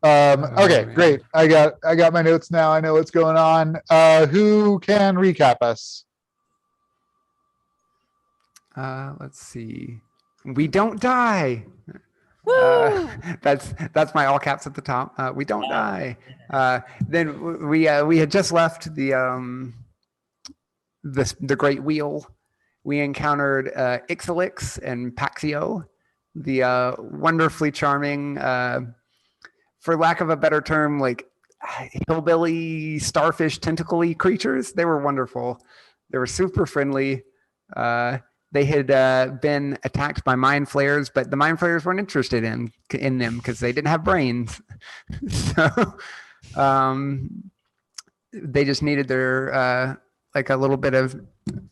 Okay, man. great. I got my notes now. I know what's going on. Who can recap us? Let's see. We don't die. Uh, Woo! that's my all caps at the top. We don't die. Then we had just left the Great Wheel. We encountered Ixalix and Paxio, the wonderfully charming, for lack of a better term, like hillbilly starfish tentacle creatures. They were wonderful. They were super friendly. They had been attacked by mind flayers, but the mind flayers weren't interested in them because they didn't have brains. So they just needed their like a little bit of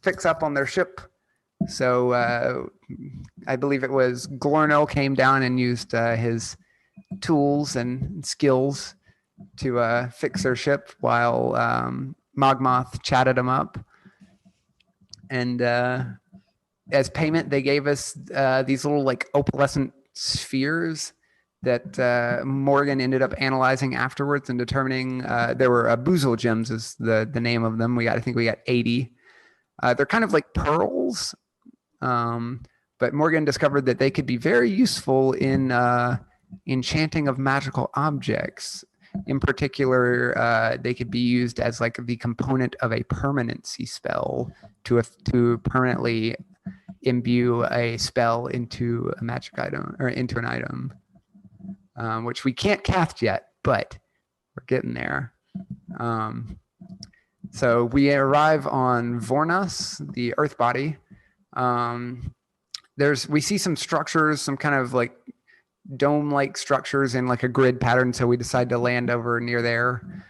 fix up on their ship. So I believe it was Glorno came down and used his tools and skills to fix their ship while Mogmoth chatted them up. And as payment, they gave us these little like opalescent spheres that Morgan ended up analyzing afterwards and determining there were Boozle gems is the name of them. I think we got 80. They're kind of like pearls, but Morgan discovered that they could be very useful in enchanting of magical objects. In particular, they could be used as like the component of a permanency spell to permanently imbue a spell into a magic item or into an item, which we can't cast yet, but we're getting there. So we arrive on Vornas, the Earth body. We see some structures, some kind of like dome-like structures in like a grid pattern. So we decide to land over near there.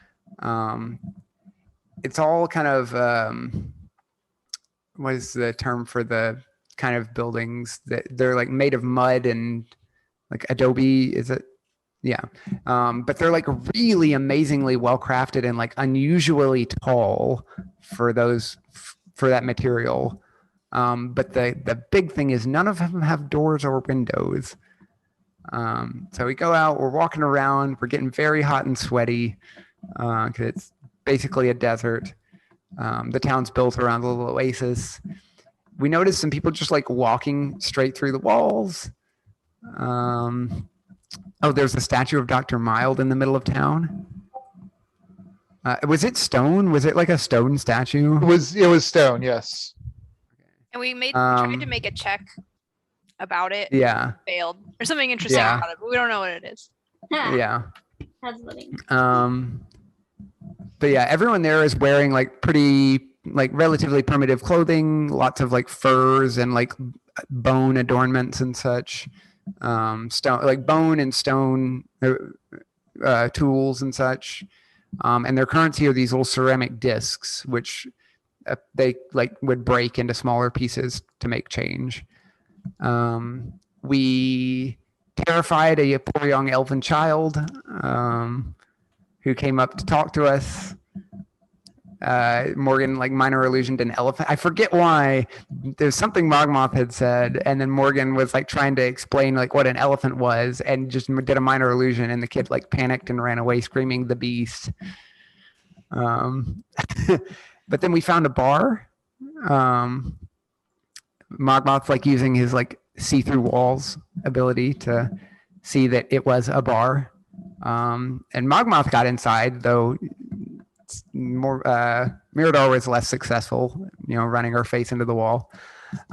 It's all kind of what is the term for the kind of buildings that they're like made of mud and like adobe? Is it? Yeah. But they're like really amazingly well crafted and like unusually tall for that material. But the big thing is none of them have doors or windows. So we go out, we're walking around, we're getting very hot and sweaty because it's basically a desert. The town's built around a little oasis. We noticed some people just like walking straight through the walls. There's a statue of Dr. Mild in the middle of town. Was it stone? Was it like a stone statue? It was stone, yes. And we tried to make a check about it. Yeah. Failed. There's something interesting about it, but we don't know what it is. Yeah. That's funny. But yeah, everyone there is wearing like pretty like relatively primitive clothing, lots of like furs and like bone adornments and such. Stone, like bone and stone tools and such. And their currency are these little ceramic discs, which they like would break into smaller pieces to make change. We terrified a poor young elven child who came up to talk to us. Morgan like minor illusioned an elephant. I forget why. There's something Mogmoth had said, and then Morgan was like trying to explain like what an elephant was, and just did a minor illusion, and the kid like panicked and ran away screaming the beast. But then we found a bar. Mogmoth like using his like see-through walls ability to see that it was a bar. And Mogmoth got inside, though more Mirador was less successful, running her face into the wall.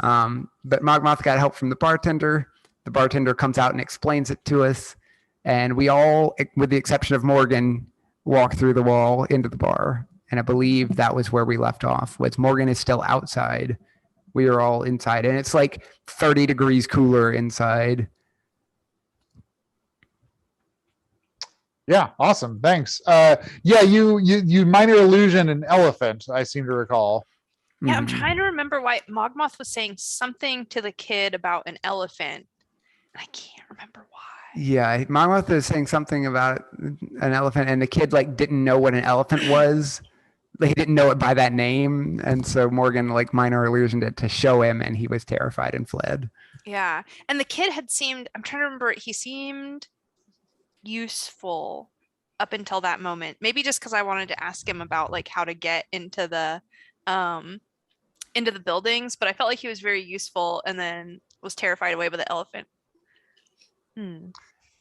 But Mogmoth got help from the bartender. The bartender comes out and explains it to us, and we all, with the exception of Morgan, walk through the wall into the bar. And I believe that was where we left off. Was Morgan is still outside. We are all inside, and it's like 30 degrees cooler inside. Yeah, awesome. Thanks. You minor illusion an elephant, I seem to recall. Yeah, I'm trying to remember why Mogmoth was saying something to the kid about an elephant. I can't remember why. Yeah, Mogmoth is saying something about an elephant, and the kid like didn't know what an elephant was. He didn't know it by that name, and so Morgan like minor illusioned it to show him, and he was terrified and fled. Yeah, and the kid had seemed, I'm trying to remember, he seemed useful up until that moment. Maybe just because I wanted to ask him about like how to get into the buildings, but I felt like he was very useful and then was terrified away by the elephant.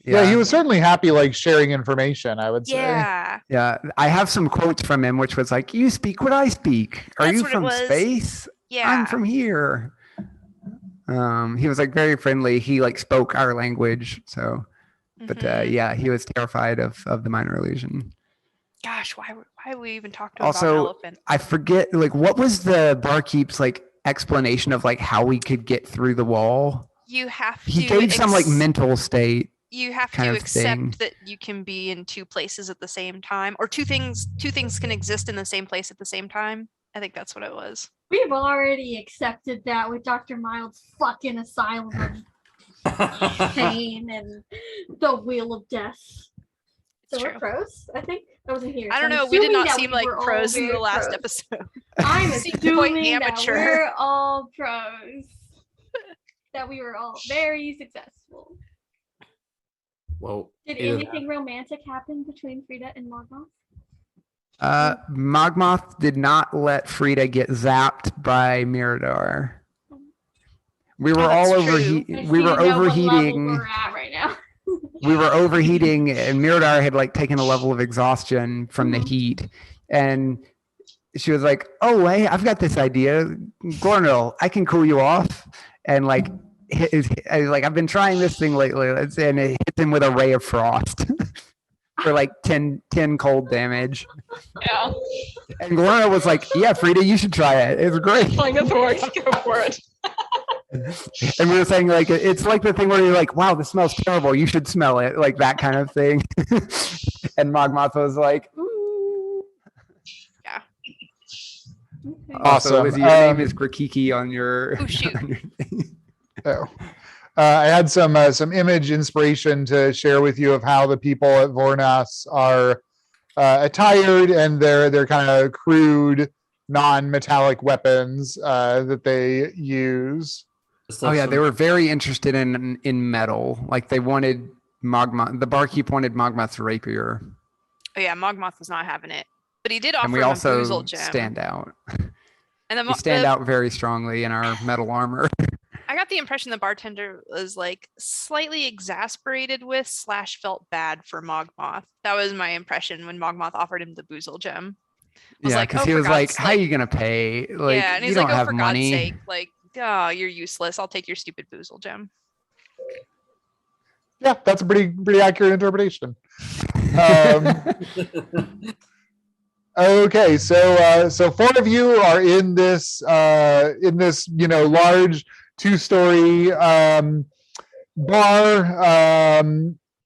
Yeah, he was certainly happy, like sharing information, I would say. Yeah. Yeah, I have some quotes from him, which was like, "You speak what I speak. Are That's you what it from was. space? Yeah. I'm from here." He was like very friendly. He like spoke our language, so. But Mhm. yeah, he was terrified of the minor illusion. Gosh, why we even talk to him about Also, an elephant? I forget like what was the barkeep's like explanation of like how we could get through the wall. You have He to gave some like mental state. you have kind to of thing. accept that you can be in two places at the same time, or two things can exist in the same place at the same time. I think that's what it was. We've already accepted that with Dr. Mild's fucking asylum of pain and the wheel of death. So It's we're true. pros, I think. I wasn't here. I so don't I'm know. We did assuming not that seem we like were all pros in the very last pros. episode. I'm seemed quite assuming that amateur. we're all pros. That we were all very successful. Well, Did either anything romantic happen between Frida and Morgoth? Mogmoth did not let Frida get zapped by Mirador. We were that's all true. I we just were need to know what level overheating. we're at right now. We were overheating, and Mirador had like taken a level of exhaustion from the Mhm. heat, and she was like, "Oh, hey, I've got this idea, Glornil. I can cool you off." And like, I've been trying this thing lately, and it hits him with a ray of frost for like 10 cold damage. Yeah, And Glornil was like, "Yeah, Frida, you should try it. It's great." like this works. Go for it. And we were saying like it's like the thing where you're like, "Wow, this smells terrible. You should smell it," like that kind of thing. And Mogmoth was like, "Ooh." Okay. Also, Awesome. Lizzie, your name is Grakiki on your. Oh, shoot. on your thing. Oh. I had some image inspiration to share with you of how the people at Vornas are attired and their kind of crude, non-metallic weapons that they use. Oh yeah, they were very interested in metal. Like they wanted Mogmoth. The barkeep wanted Mogmoth's rapier, Oh yeah, Mogmoth was not having it, but he did offer and we him a also boozle gem. stand out. And the, We stand out very strongly in our metal armor. I got the impression the bartender was like slightly exasperated with / felt bad for Mogmoth. That was my impression when Mogmoth offered him the boozle gem. Was Yeah, like, because "Oh, he for was like, God's "How are you gonna pay? Like, yeah, and you he's don't like, "Oh, have for money." God's sake, like, oh, you're useless. I'll take your stupid boozle gem." Yeah, that's a pretty accurate interpretation. Um, Okay, so four of you are in this large 2-story bar.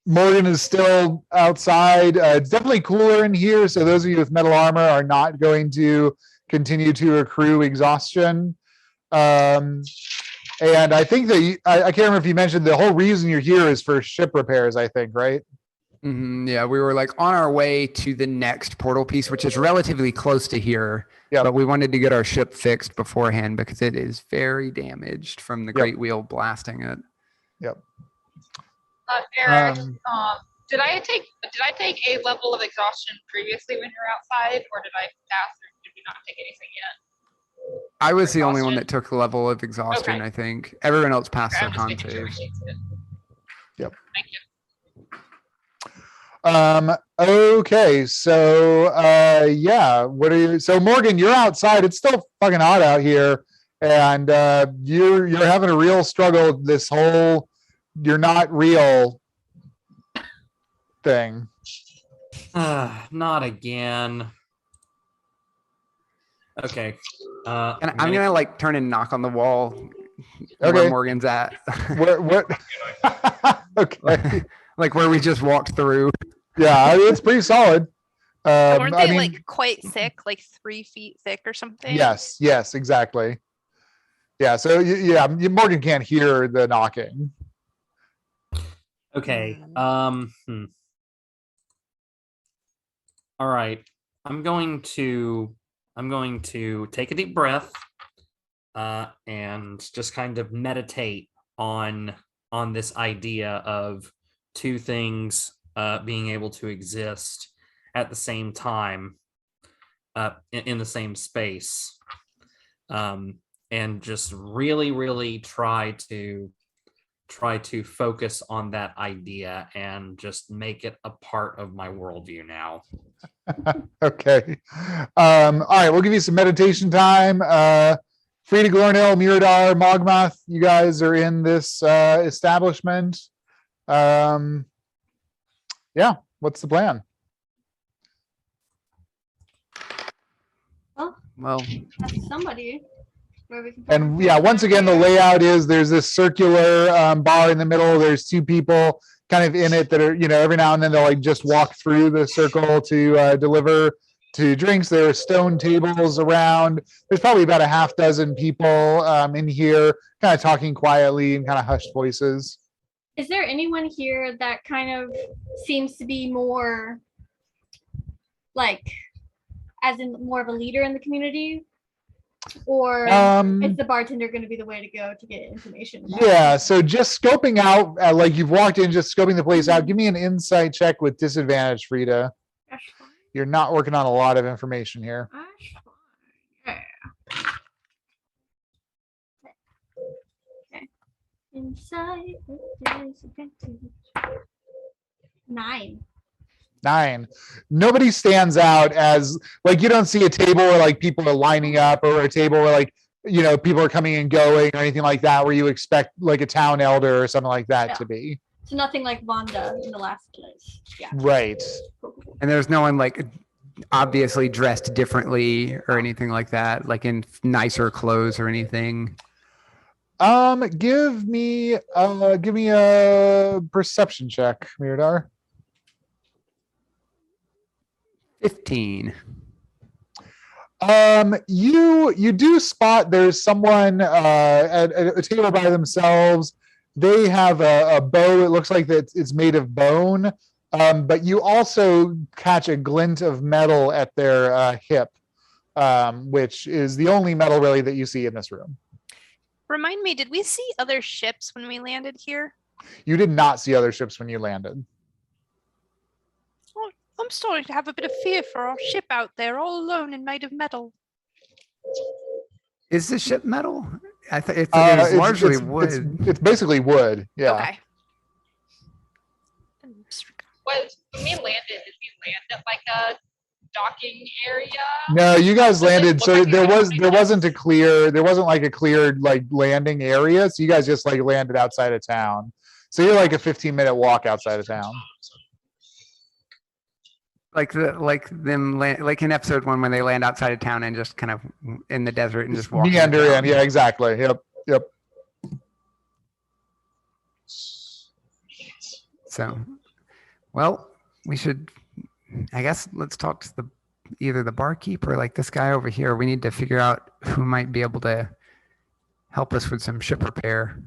Morgan is still outside. It's definitely cooler in here, so those of you with metal armor are not going to continue to accrue exhaustion. And I think that I can't remember if you mentioned the whole reason you're here is for ship repairs. I think, right? Yeah, we were like on our way to the next portal piece, which is relatively close to here. Yep. But we wanted to get our ship fixed beforehand because it is very damaged from the Great Wheel blasting it. Eric, Um, did I take a level of exhaustion previously when you were outside, or did I pass, or did we not take anything yet? I was the only one that Exhaustion? took a level of exhaustion, Okay. I think. Everyone else passed Okay, their I'm just con making sure we saves. changed it. Yep. Thank you. Okay, so yeah, what are you? So Morgan, you're outside. It's still fucking hot out here, and you're having a real struggle with this whole "you're not real" thing. Not again. Okay. And I'm gonna like turn and knock on the wall Okay. where Morgan's at. What? Okay. Like where we just walked through. Yeah, I mean, it's pretty solid. Weren't I they mean, like quite thick, like 3 feet thick or something? yes, exactly. Yeah, so Morgan can't hear the knocking. Okay. Mm. All right. I'm going to take a deep breath and just kind of meditate on this idea of two things being able to exist at the same time in the same space, and just really try to focus on that idea and just make it a part of my worldview now. Okay. All right, we'll give you some meditation time. Frida, Glornil, Miradar, Mogmoth, you guys are in this establishment. Yeah, what's the plan? Well, Ask somebody where we can. And find yeah, food. once again, the layout is there's this circular bar in the middle. There's two people kind of in it that are, every now and then they'll like just walk through the circle to deliver to drinks. There are stone tables around. There's probably about a half dozen people in here, kind of talking quietly and kind of hushed voices. Is there anyone here that kind of seems to be more like, as in more of a leader in the community? Or is the bartender going to be the way to go to get information? about Yeah, it? so just scoping out, like you've walked in, just scoping the place out. Give me an insight check with disadvantage, Frida. That's fine. You're not working on a lot of information here. That's fine. Yeah. Okay. Insight with disadvantage. 9. 9. Nobody stands out as like you don't see a table where like people are lining up or a table where like people are coming and going or anything like that where you expect like a town elder or something like that Yeah. to be. So nothing like Wanda in the last place. Yeah. Right. Cool, cool, cool. and there's no one like obviously dressed differently or anything like that, like in nicer clothes or anything. Give me a perception check, Miradar. 15. You do spot there's someone at a table by themselves. They have a bow. It looks like that it's made of bone. But you also catch a glint of metal at their hip, which is the only metal really that you see in this room. Remind me, did we see other ships when we landed here? You did not see other ships when you landed. Oh, I'm starting to have a bit of fear for our ship out there, all alone and made of metal. Is the ship metal? I thought it's It's- largely it's- wood. It's basically wood. Yeah. Okay. Was when we landed, did we land at like a docking area? No, you guys Does it landed. look So like you there had was something there else? wasn't a clear there wasn't like a cleared like landing area. So you guys just like landed outside of town. So you're like a 15-minute walk outside of town. Like them like in episode 1 when they land outside of town and just kind of in the desert and just walk. Meander in. Yeah, exactly. Yep. So, well, we should, I guess, let's talk to either the barkeep or like this guy over here. We need to figure out who might be able to help us with some ship repair.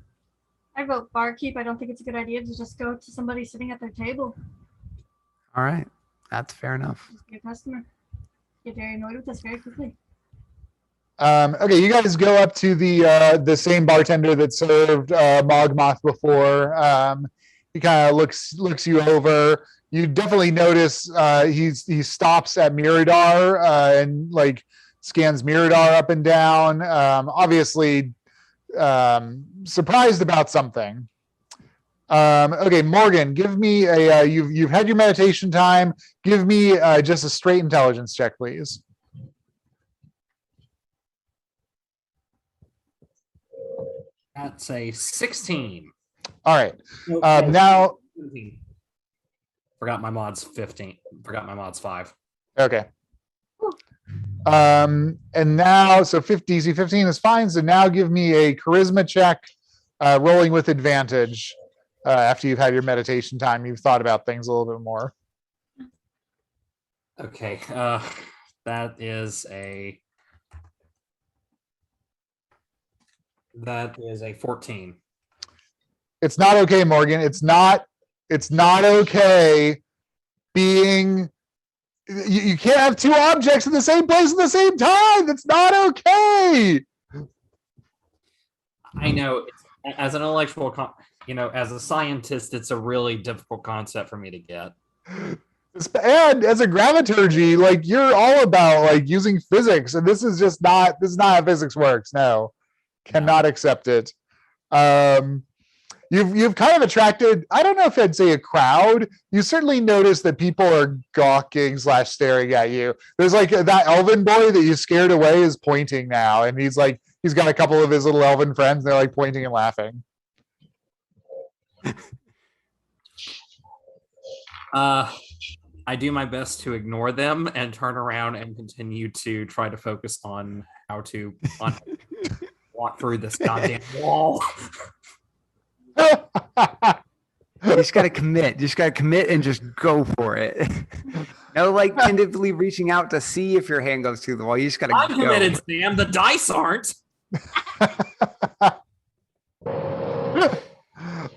I vote barkeep. I don't think it's a good idea to just go to somebody sitting at their table. All right, that's fair enough. Just be a customer. Get very annoyed with us very quickly. Okay, you guys go up to the same bartender that served Mogmoth before. He kind of looks you over. You definitely notice he stops at Miradar and like scans Miradar up and down. Obviously surprised about something. Okay, Morgan, give me a you've had your meditation time. Give me just a straight intelligence check, please. That's a 16. All right. No, Now, 17. Forgot my mod's 15. Forgot my mod's 5. okay. And now, so DC 15 is fine. So now give me a charisma check, rolling with advantage. After you've had your meditation time, you've thought about things a little bit more. Okay. That is a 14. It's not okay, Morgan. It's not okay being you can't have two objects in the same place at the same time. That's not okay. I know. As an intellectual, as a scientist, it's a really difficult concept for me to get. And as a graviturgy, like you're all about like using physics, and this is not how physics works. No, cannot accept it. You've kind of attracted, I don't know if I'd say a crowd. You certainly notice that people are gawking / staring at you. There's like that elven boy that you scared away is pointing now, and he's got a couple of his little elven friends. They're like pointing and laughing. I do my best to ignore them and turn around and continue to try to focus on how to walk through this goddamn wall. You just gotta commit. You just gotta commit and just go for it. No, like tentatively reaching out to see if your hand goes through the wall. You just gotta I'm go. committed, Sam. The dice aren't.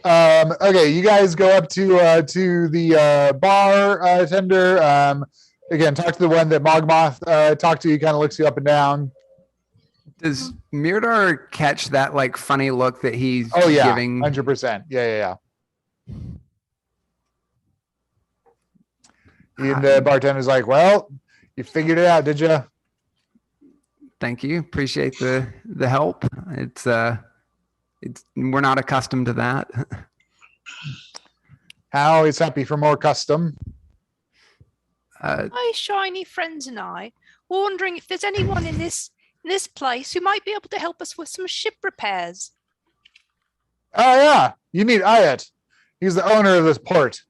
Okay, you guys go up to the bar tender. Again, talk to the one that Mogmoth talked to. He kind of looks you up and down. Does Mirador catch that like funny look that he's Oh yeah, giving? 100%. Yeah. And the bartender's like, "Well, you figured it out, did you?" Thank you. Appreciate the help. It's we're not accustomed to that. Always happy for more custom. My shiny friends and I were wondering if there's anyone in this place who might be able to help us with some ship repairs. Oh yeah, you meet Ayat. He's the owner of this port.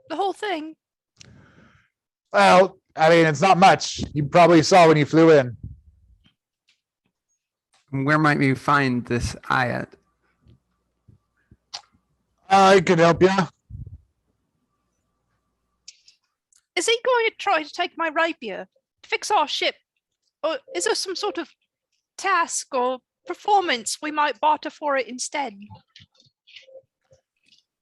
The whole thing. Well, I mean, it's not much. You probably saw when you flew in. Where might we find this Ayat? I could help you. Is he going to try to take my rapier to fix our ship? Or is there some sort of task or performance we might barter for it instead?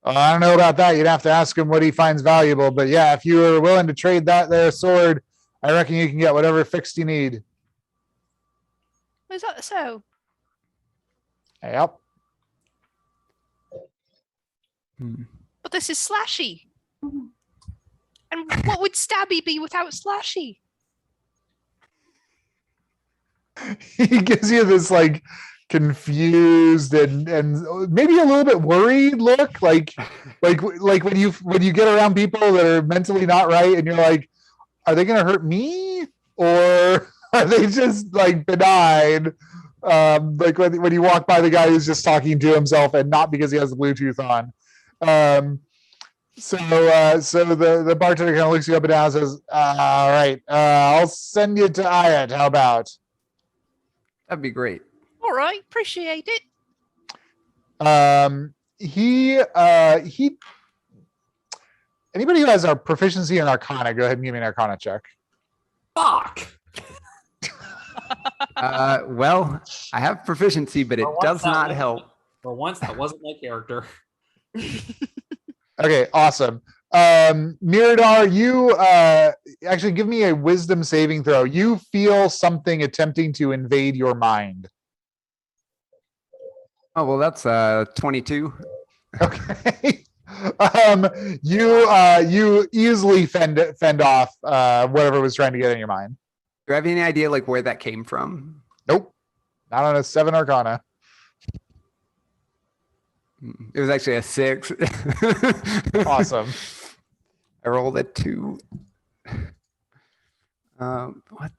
I don't know about that. You'd have to ask him what he finds valuable. But yeah, if you were willing to trade that there sword, I reckon you can get whatever fixed you need. Is that so? Yep. But this is Slashy. And what would Stabby be without Slashy? He gives you this like confused and maybe a little bit worried look, like when you get around people that are mentally not right, and you're like, are they gonna hurt me or are they just like benign? Like when you walk by the guy who's just talking to himself and not because he has the Bluetooth on. So the bartender kind of looks you up and down and says, all right, I'll send you to Ayat. How about? That'd be great. All right, appreciate it. He anybody who has a proficiency in Arcana, go ahead and give me an Arcana check. Fuck. Well, I have proficiency, but it For once does that not wasn't- help. For once, that wasn't my character. Okay, awesome. Mirador, you actually give me a wisdom saving throw. You feel something attempting to invade your mind. Oh, well, that's 22. Okay. You easily fend off whatever was trying to get in your mind. Do you have any idea like where that came from? Nope. Not on a 7 Arcana. It was actually a 6. Awesome. I rolled a 2. What?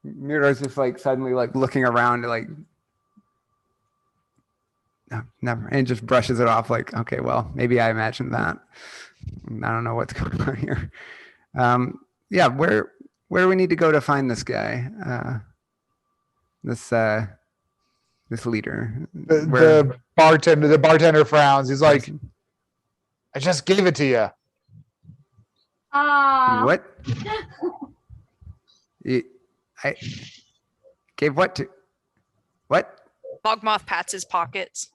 Mirador's just like suddenly like looking around like, no, never, and just brushes it off like, okay, well, maybe I imagined that. I don't know what's going on here. Yeah, where do we need to go to find this guy? This leader. The bartender frowns. He's like, I just gave it to you. What? I gave what to? What? Mogmoth pats his pockets.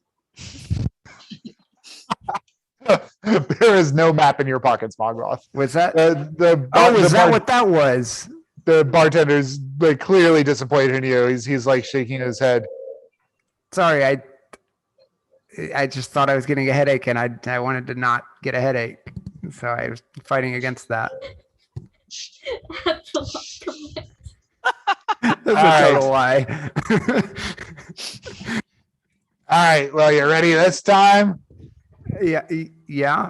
There is no map in your pockets, Mogmoth. Was that? Is that what that was? The bartender's like clearly disappointed in you. He's like shaking his head. Sorry, I just thought I was getting a headache, and I wanted to not get a headache, so I was fighting against that. That's a lot to lift. That's All a total lie. All right, well, you ready this time? Yeah.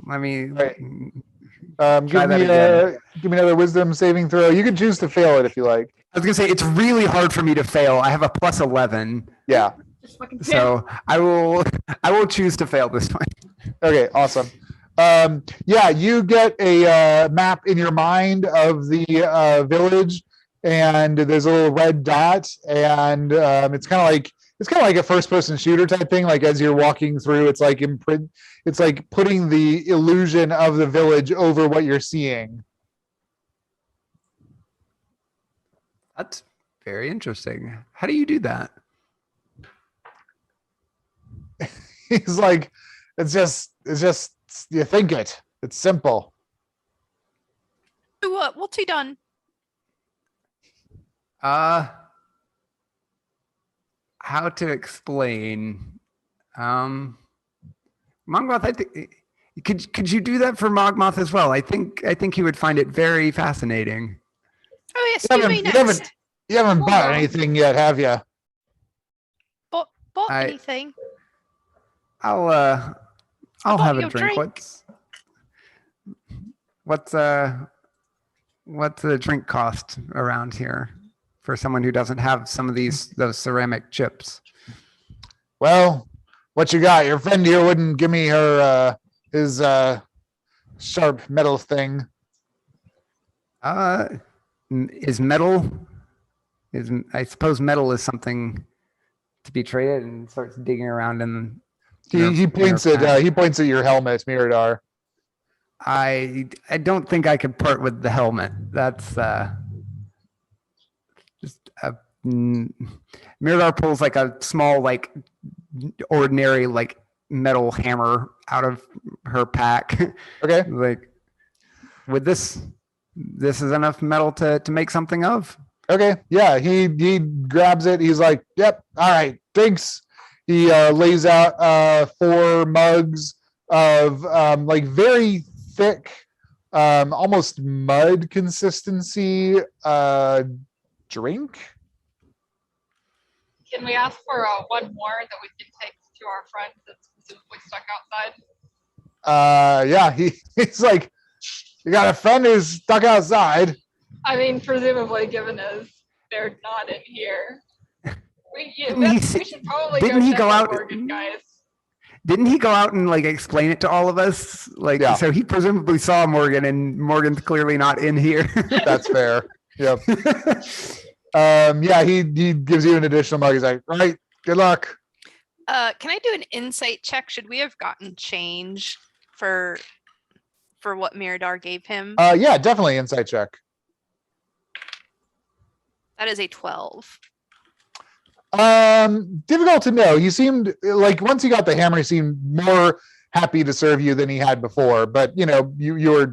Let me. Right. Try Give that me again. give me another wisdom saving throw. You can choose to fail it if you like. I was gonna say it's really hard for me to fail. I have a plus 11, Yeah. Just fucking fail. so I will choose to fail this one. Okay, awesome. Yeah, you get a map in your mind of the village, and there's a little red dot, and it's kind of like a first-person shooter type thing. Like as you're walking through, it's like it's like putting the illusion of the village over what you're seeing. That's very interesting. How do you do that? He's like, it's just you think it. It's simple. What's he done? How to explain? Mogmoth, I think could you do that for Mogmoth as well? I think he would find it very fascinating. Oh yes, You do me haven't- next. You haven't bought Wow. anything yet, have you? Bought I- anything? I'll bought have a you a drink. drink. What's the drink cost around here for someone who doesn't have some of those ceramic chips? Well, what you got? Your friend here wouldn't give me her his sharp metal thing. Is metal? I suppose metal is something to be traded, and starts digging around in. He points your at pack. he points at your helmet, Mirador. I don't think I could part with the helmet. That's just a Mirador pulls like a small, like ordinary, like metal hammer out of her pack. Okay. Like, with this is enough metal to make something of. Okay. Yeah. He grabs it. He's like, "Yep. All right. Thanks." He lays out 4 mugs of like very thick, almost mud consistency drink. Can we ask for one more that we can take to our friend that's presumably stuck outside? Yeah. He's like, "You got a friend who's stuck outside." I mean, presumably, given as they're not in here. We should probably Didn't he check go on out- Morgan, guys. Didn't he go out and like explain it to all of us? Like, Yeah. so he presumably saw Morgan, and Morgan's clearly not in here. That's fair. Yep. Yeah, he gives you an additional mug. He's like, "All right, good luck." Can I do an insight check? Should we have gotten change for what Mirador gave him? Yeah, definitely insight check. That is a 12. Difficult to know. He seemed like once he got the hammer, he seemed more happy to serve you than he had before. But you know, you're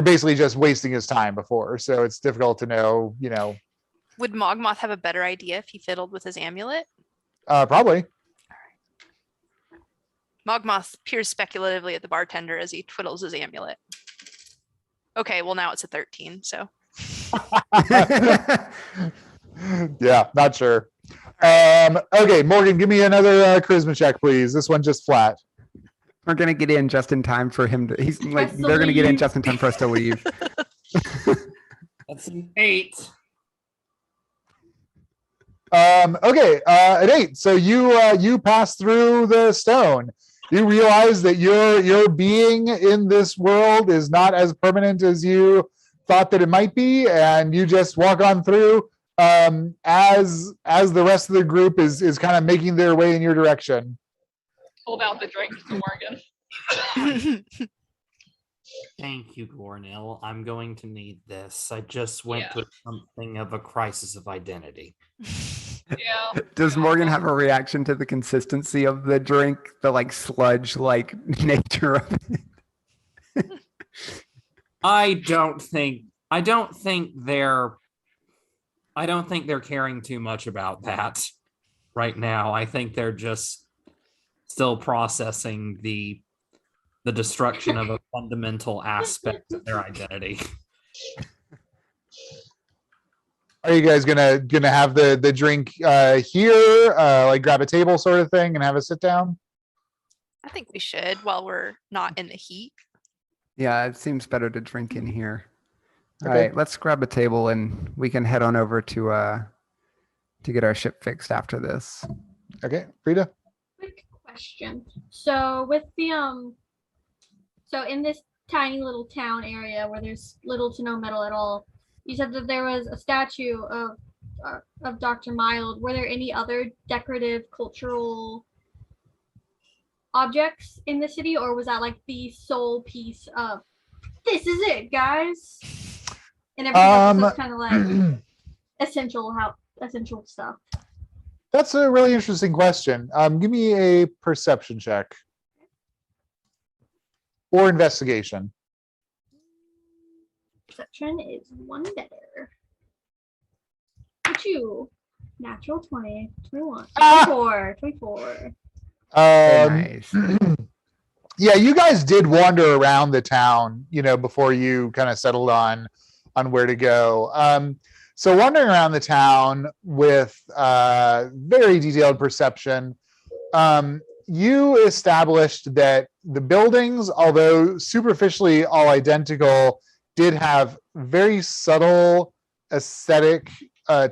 basically just wasting his time before. So it's difficult to know, you know, Would Mogmoth have a better idea if he fiddled with his amulet? probably. Mogmoth peers speculatively at the bartender as he twiddles his amulet. Okay, well now it's a 13, so Yeah, not sure. Okay, Morgan, give me another charisma check, please. This one just flat. We're gonna get in just in time for him to. He's like, Us to they're gonna get in leave. just in time for us to leave. That's an 8. Okay, an 8. So you pass through the stone. You realize that your being in this world is not as permanent as you thought that it might be, and you just walk on through as the rest of the group is kind of making their way in your direction. Hold out the drink to Morgan. Thank you, Gornell. I'm going to need this. I just went Yeah. through something of a crisis of identity. Yeah. Does Morgan have a reaction to the consistency of the drink, the like sludge like nature of it? I don't think they're caring too much about that right now. I think they're just still processing the destruction of a fundamental aspect of their identity. Are you guys gonna have the drink here, like grab a table sort of thing and have a sit down? I think we should while we're not in the heat. Yeah, it seems better to drink in here. All Okay. right, let's grab a table and we can head on over to get our ship fixed after this. Okay, Frida. Quick question. So with the so in this tiny little town area where there's little to no metal at all, you said that there was a statue of Dr. Mild. Were there any other decorative cultural objects in the city, or was that like the sole piece of this is it, guys? And everything else was kind of like essential stuff. That's a really interesting question. Give me a perception check or investigation. Perception is one better. What you? Natural 20, 21, Ah! 24. Very nice. Yeah, you guys did wander around the town, before you kind of settled on where to go. So wandering around the town with very detailed perception, you established that the buildings, although superficially all identical, did have very subtle aesthetic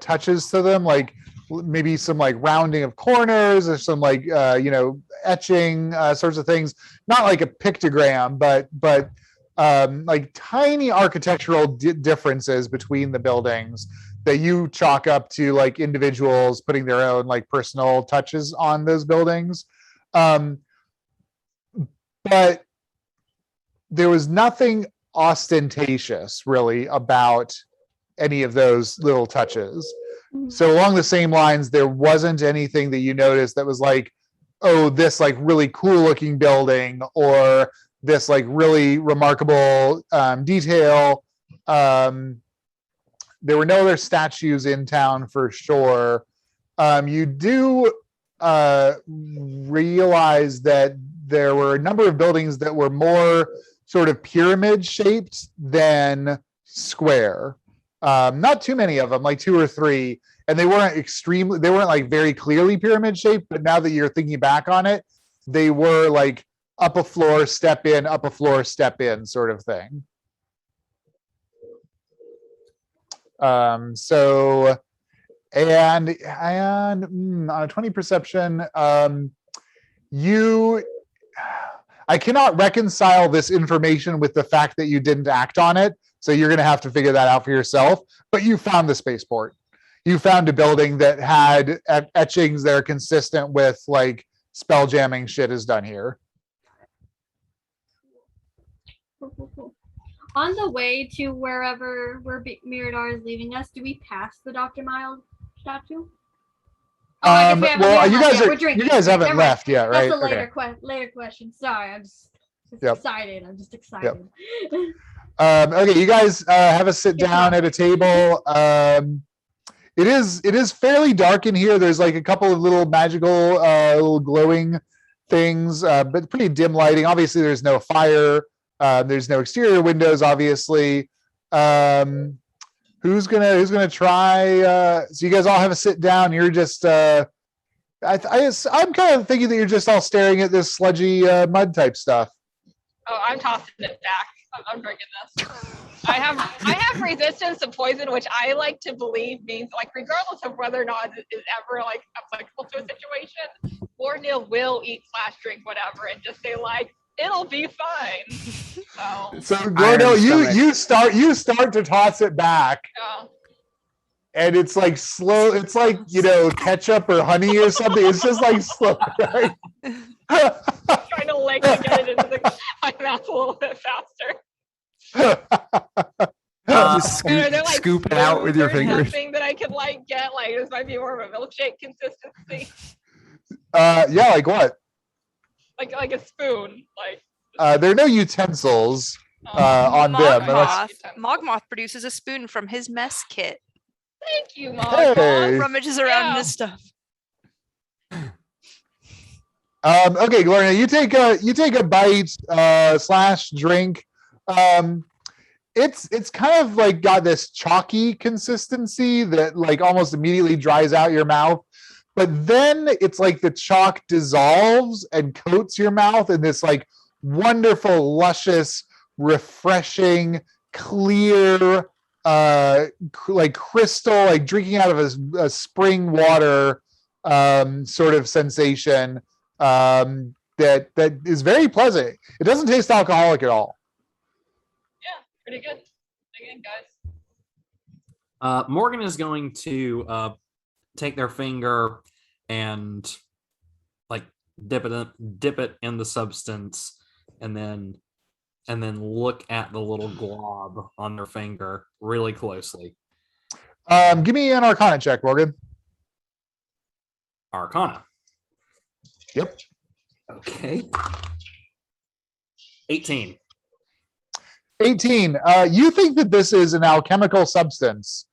touches to them, like maybe some like rounding of corners or some like etching sorts of things. Not like a pictogram, but like tiny architectural differences between the buildings that you chalk up to like individuals putting their own like personal touches on those buildings. But there was nothing ostentatious really about any of those little touches. So along the same lines, there wasn't anything that you noticed that was like, oh, this like really cool looking building or this like really remarkable detail. There were no other statues in town for sure. You do realize that there were a number of buildings that were more sort of pyramid shaped than square. Not too many of them, like 2 or 3, and they weren't like very clearly pyramid shaped, but now that you're thinking back on it, they were like up a floor, step in, up a floor, step in sort of thing. So on a 20 perception, I cannot reconcile this information with the fact that you didn't act on it. So you're going to have to figure that out for yourself. But you found the spaceport. You found a building that had etchings that are consistent with like spell jamming shit is done here. Cool. On the way to where Mirador is leaving us, do we pass the Dr. Mild statue? Oh, I guess we haven't- Well, we you haven't guys left yet. We're drinking. you guys haven't Never mind. left yet, right? That's a Okay. later question. Sorry, I'm just Yep. excited. I'm just excited. Okay, you guys have a sit down at a table. It is fairly dark in here. There's like a couple of little magical, little glowing things, but pretty dim lighting. Obviously, there's no fire. There's no exterior windows. Obviously, who's gonna try? So you guys all have a sit down. You're just. I'm kind of thinking that you're just all staring at this sludgy mud type stuff. Oh, I'm tossing it back. I'm drinking this. I have resistance to poison, which I like to believe means like regardless of whether or not it is ever like applicable to a situation, Warnil will eat / drink whatever and just say like it'll be fine. So Gordo, Iron stomach. you start to toss it back, yeah. and it's like slow. It's like ketchup or honey or something. It's just like slow. Right? Trying to like to get it into my mouth a little bit faster. Just Are there, like, scoop it out with your spoons or fingers. something that I could like get like this might be more of a milkshake consistency, Yeah, like what? like a spoon, like. There are no utensils on them. Unless, Mogmoth produces a spoon from his mess kit. Thank you, Mom. Hey. Rummages around in Yeah. his stuff. Okay, Gloria, you take a bite slash drink. It's kind of like got this chalky consistency that like almost immediately dries out your mouth. But then it's like the chalk dissolves and coats your mouth in this like wonderful, luscious, refreshing, clear, like crystal, like drinking out of a spring water sort of sensation that is very pleasant. It doesn't taste alcoholic at all. Yeah, pretty good. Again, guys. Morgan is going to take their finger and like dip it in the substance, and then look at the little glob on their finger really closely. Give me an Arcana check, Morgan. Arcana. Yep. Okay. 18. 18. You think that this is an alchemical substance.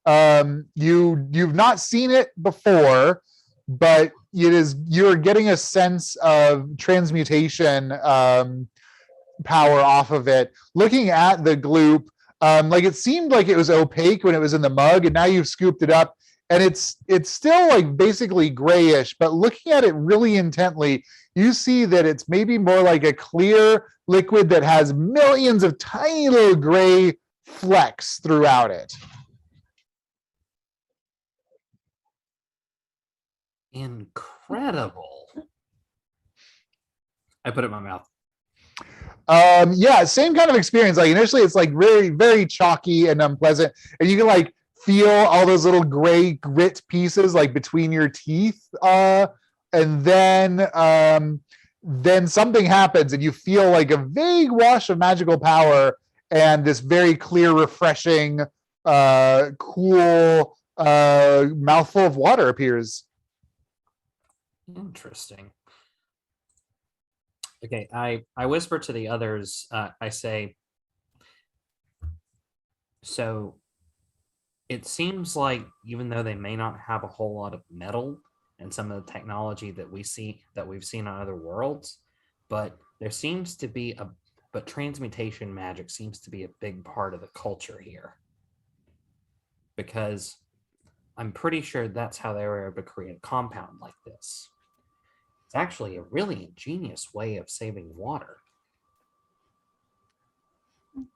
You've not seen it before, but you're getting a sense of transmutation power off of it. Looking at the gloop, like it seemed like it was opaque when it was in the mug, and now you've scooped it up, and it's still like basically grayish. But looking at it really intently, you see that it's maybe more like a clear liquid that has millions of tiny little gray flecks throughout it. Incredible. I put it in my mouth. Yeah, same kind of experience. Like initially it's like very, very chalky and unpleasant, and you can like feel all those little gray grit pieces like between your teeth, and then something happens and you feel like a vague wash of magical power, and this very clear, refreshing, cool mouthful of water appears. Interesting. Okay, I whisper to the others. I say, so it seems like even though they may not have a whole lot of metal and some of the technology that we've seen on other worlds, but there seems to be but transmutation magic seems to be a big part of the culture here, because I'm pretty sure that's how they were able to create a compound like this. It's actually a really ingenious way of saving water.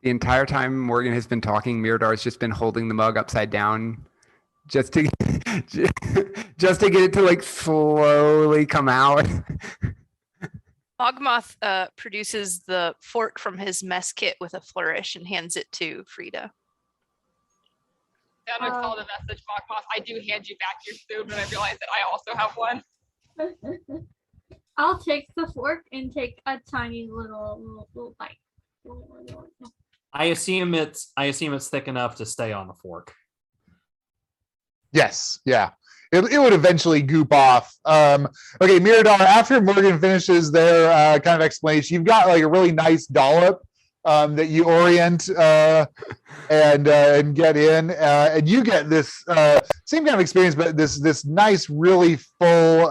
The entire time Morgan has been talking, Miradar's just been holding the mug upside down just to just to get it to like slowly come out. Mogmoth produces the fork from his mess kit with a flourish and hands it to Frida. Then I tell the message, Mogmoth, I do hand you back your spoon when I realize that I also have one. I'll take the fork and take a tiny little bite. I assume it's thick enough to stay on the fork. Yes, yeah. It would eventually goop off. Okay, Miradar, after Morgan finishes their kind of explanation, you've got like a really nice dollop that you orient and get in, and you get this same kind of experience, but this nice, really full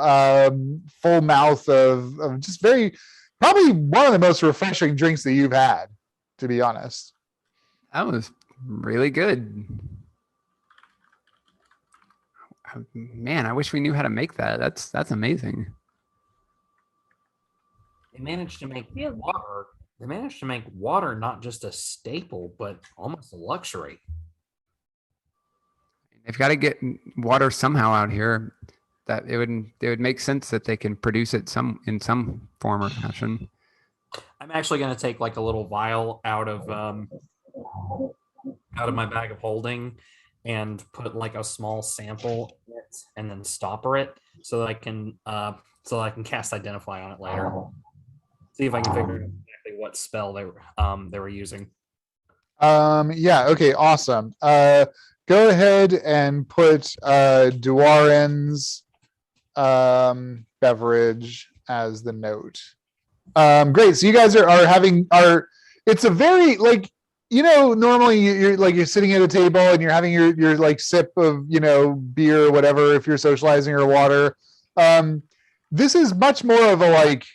mouth of just probably one of the most refreshing drinks that you've had, to be honest. That was really good. Man, I wish we knew how to make that. That's amazing. They managed to make water. They managed to make water not just a staple, but almost a luxury. They've got to get water somehow out here. That it would make sense that they can produce it in some form or fashion. I'm actually going to take like a little vial out of my bag of holding and put like a small sample in it and then stopper it so that I can cast Identify on it later. See if I can figure out exactly what spell they were using. Yeah, okay, awesome. Go ahead and put Duaren's beverage as the note. Great. So you guys are it's a very like, normally you're sitting at a table and you're having your like sip of, beer or whatever, if you're socializing, or water. this is much more of a like,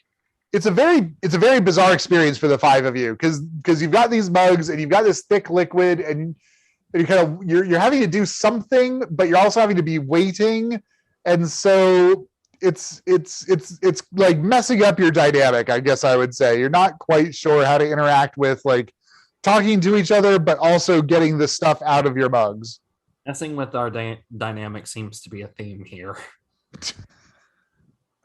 it's a very bizarre experience for the five of you because you've got these mugs and you've got this thick liquid and you kind of you're having to do something, but you're also having to be waiting, and so it's like messing up your dynamic. I guess I would say you're not quite sure how to interact with like talking to each other, but also getting the stuff out of your mugs. Messing with our dynamic seems to be a theme here.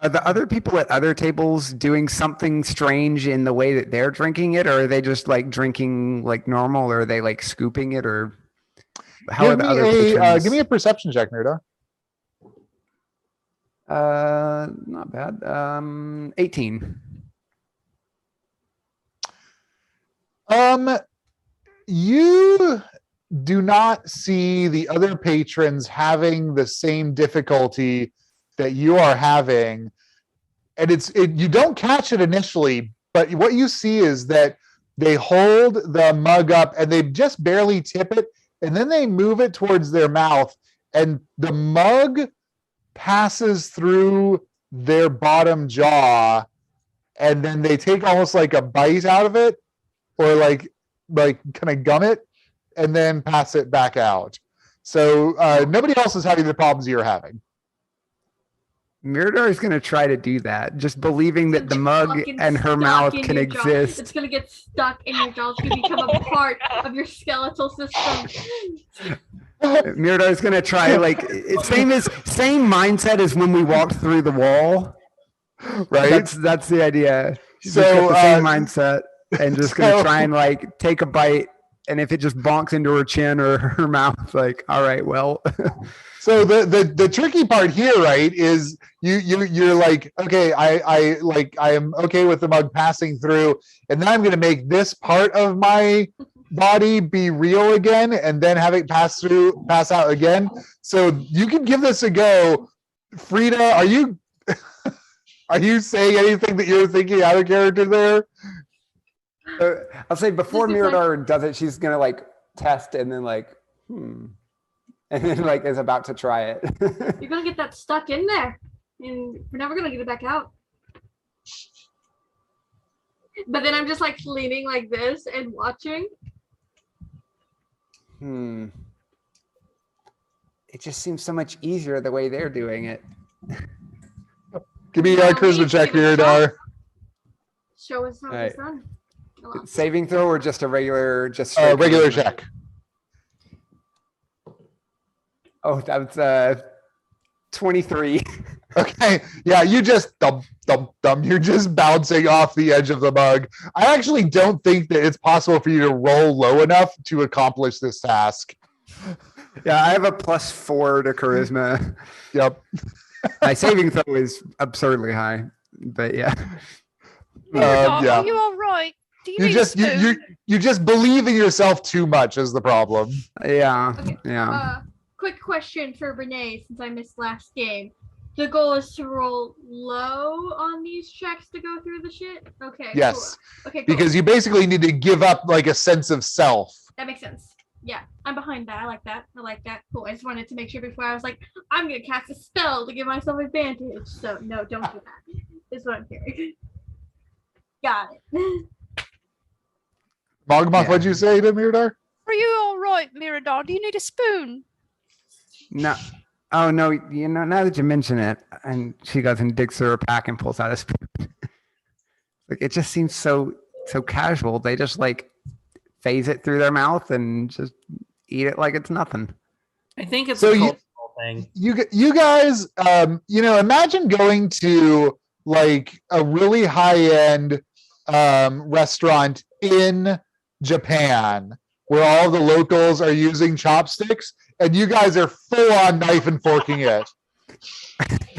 Are the other people at other tables doing something strange in the way that they're drinking it, or are they just like drinking like normal, or are they like scooping it, or how are the other patrons? Give me a perception check, Nerda. Not bad. 18. You do not see the other patrons having the same difficulty that you are having, and you don't catch it initially, but what you see is that they hold the mug up and they just barely tip it, and then they move it towards their mouth, and the mug passes through their bottom jaw, and then they take almost like a bite out of it, or like kind of gum it, and then pass it back out. So nobody else is having the problems you're having. Mirador is going to try to do that, just believing that the mug and her mouth can exist. It's going to get stuck in your jaw. It's going to become a part of your skeletal system. Mirador is going to try like same mindset as when we walked through the wall, right? That's the idea. She's So, just got the same mindset and just going to try and like take a bite, and if it just bonks into her chin or her mouth, like, all right, well. So the tricky part here, right, is you're like, okay, I am okay with the mug passing through, and then I'm going to make this part of my body be real again, and then have it pass out again. So you can give this a go. Frida, are you saying anything that you're thinking out of character there? I'll say before This is like- Mirador does it, she's going to like test and then like, and then like is about to try it. You're going to get that stuck in there, and we're never going to get it back out. But then I'm just like leaning like this and watching. It just seems so much easier the way they're doing it. Give me a Well, charisma we check, give it a Mirador. Show us how Right. it's done. Come on. Saving throw or just a regular, just straight Regular charisma? check. Oh, that's 23. Okay, yeah, you just thump. You're just bouncing off the edge of the mug. I actually don't think that it's possible for you to roll low enough to accomplish this task. Yeah, I have a +4 to charisma. Yep. My saving throw is absurdly high, but yeah. Yeah. Are you all right? Do you You need just a spoon? you just believe in yourself too much is the problem. Yeah, Okay, yeah. Quick question for Renee, since I missed last game. The goal is to roll low on these checks to go through the shit? Okay. Yes, Cool. Okay, cool. because you basically need to give up like a sense of self. That makes sense. Yeah, I'm behind that. I like that. Cool. I just wanted to make sure before I was like, I'm gonna cast a spell to give myself advantage. So no, don't do that. Is what I'm hearing. Got it. Mogmoth, Yeah. what'd you say to Mirador? Are you all right, Mirador? Do you need a spoon? No. Oh no, you know, now that you mention it, and she goes and digs through her pack and pulls out a spoon. Like it just seems so casual. They just like phase it through their mouth and just eat it like it's nothing. I think it's So a you- cultural thing. You guys, imagine going to like a really high-end restaurant in Japan where all the locals are using chopsticks and you guys are full on knife and forking it.